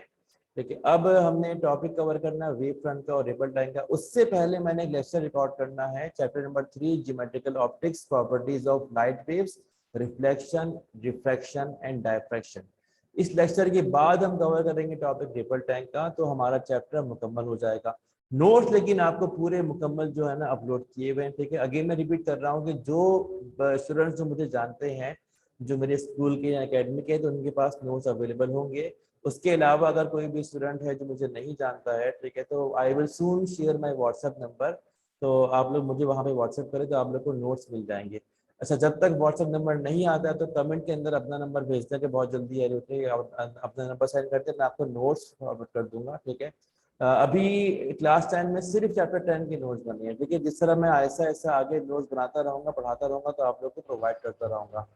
देखिए। अब हमने टॉपिक कवर करना है वेव फ्रंट का और रिपल टाइम का। उससे पहले मैंने एक लेक्चर रिकॉर्ड करना है, chapter number 3, geometrical optics, properties of light waves, reflection, refraction and diffraction. इस लेक्चर के बाद हम कवर करेंगे टॉपिक रिपल टैंक का, तो हमारा चैप्टर मुकम्मल हो जाएगा। नोट्स लेकिन आपको पूरे मुकम्मल जो है ना अपलोड किए हुए हैं, ठीक है। अगेन मैं रिपीट कर रहा हूँ कि जो स्टूडेंट्स जो मुझे जानते हैं, जो मेरे स्कूल के या अकेडमी के, तो उनके पास नोट्स अवेलेबल होंगे। उसके अलावा अगर कोई भी स्टूडेंट है जो मुझे नहीं जानता है, ठीक है, तो I will soon share my WhatsApp number, तो आप लोग मुझे वहाँ पे व्हाट्सएप करें तो आप लोग को नोट्स मिल जाएंगे। अच्छा, जब तक व्हाट्सएप नंबर नहीं आता है तो कमेंट के अंदर अपना नंबर भेज दें कि बहुत जल्दी है, अपना नंबर सेंड करते मैं आपको नोट्स फॉरवर्ड कर दूंगा, ठीक है। अभी क्लास 10 में सिर्फ चैप्टर 10 की नोट्स बनी है। देखिए जिस तरह मैं ऐसा ऐसा आगे नोट्स बनाता रहूंगा, पढ़ाता रहूंगा, तो आप लोग को प्रोवाइड करता रहूंगा।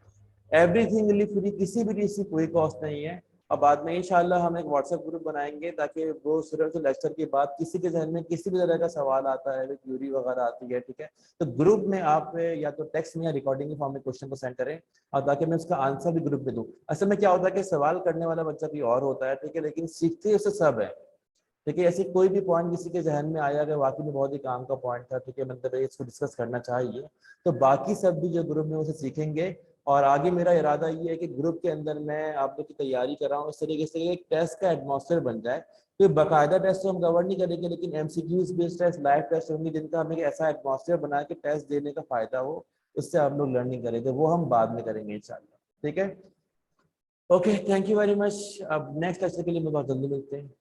एवरीथिंग फ्री, किसी भी चीज की कोई कॉस्ट नहीं है। और बाद में इंशाल्लाह हम एक व्हाट्सएप ग्रुप बनाएंगे, ताकि वो सिर्फ लेक्चर के बाद किसी के जहन में किसी भी तरह का सवाल आता है, क्यूरी वगैरह आती है, ठीक है, तो ग्रुप में आप या तो टेक्स्ट में या रिकॉर्डिंग के फॉर्म में क्वेश्चन को सेंड करें, और ताकि मैं उसका आंसर भी ग्रुप में दूं। असल में क्या होता है कि सवाल करने वाला बच्चा भी और होता है, ठीक है, लेकिन सीखते उससे सब है। ठीक है, ऐसे कोई भी पॉइंट किसी के जहन में आया, अगर वाकई में बहुत ही काम का पॉइंट था, ठीक है, मतलब इसको डिस्कस करना चाहिए, तो बाकी सब भी जो ग्रुप में उसे सीखेंगे। और आगे मेरा इरादा ये है कि ग्रुप के अंदर मैं आप लोग की तैयारी कर रहा हूँ इस तरीके से एक टेस्ट का एटमॉस्फेयर बन जाए। तो बाकायदा टेस्ट तो हम कवर नहीं करेंगे, लेकिन MCQs based test, live test होंगे, जिनका हमें ऐसा एटमॉस्फेयर बना के टेस्ट देने का फायदा हो, उससे आप लोग लर्निंग करेंगे, वो हम बाद में करेंगे इंशाल्लाह। ठीक है, okay, thank you very much. अब नेक्स्ट लेक्चर के लिए मैं बहुत जल्दी मिलते हैं।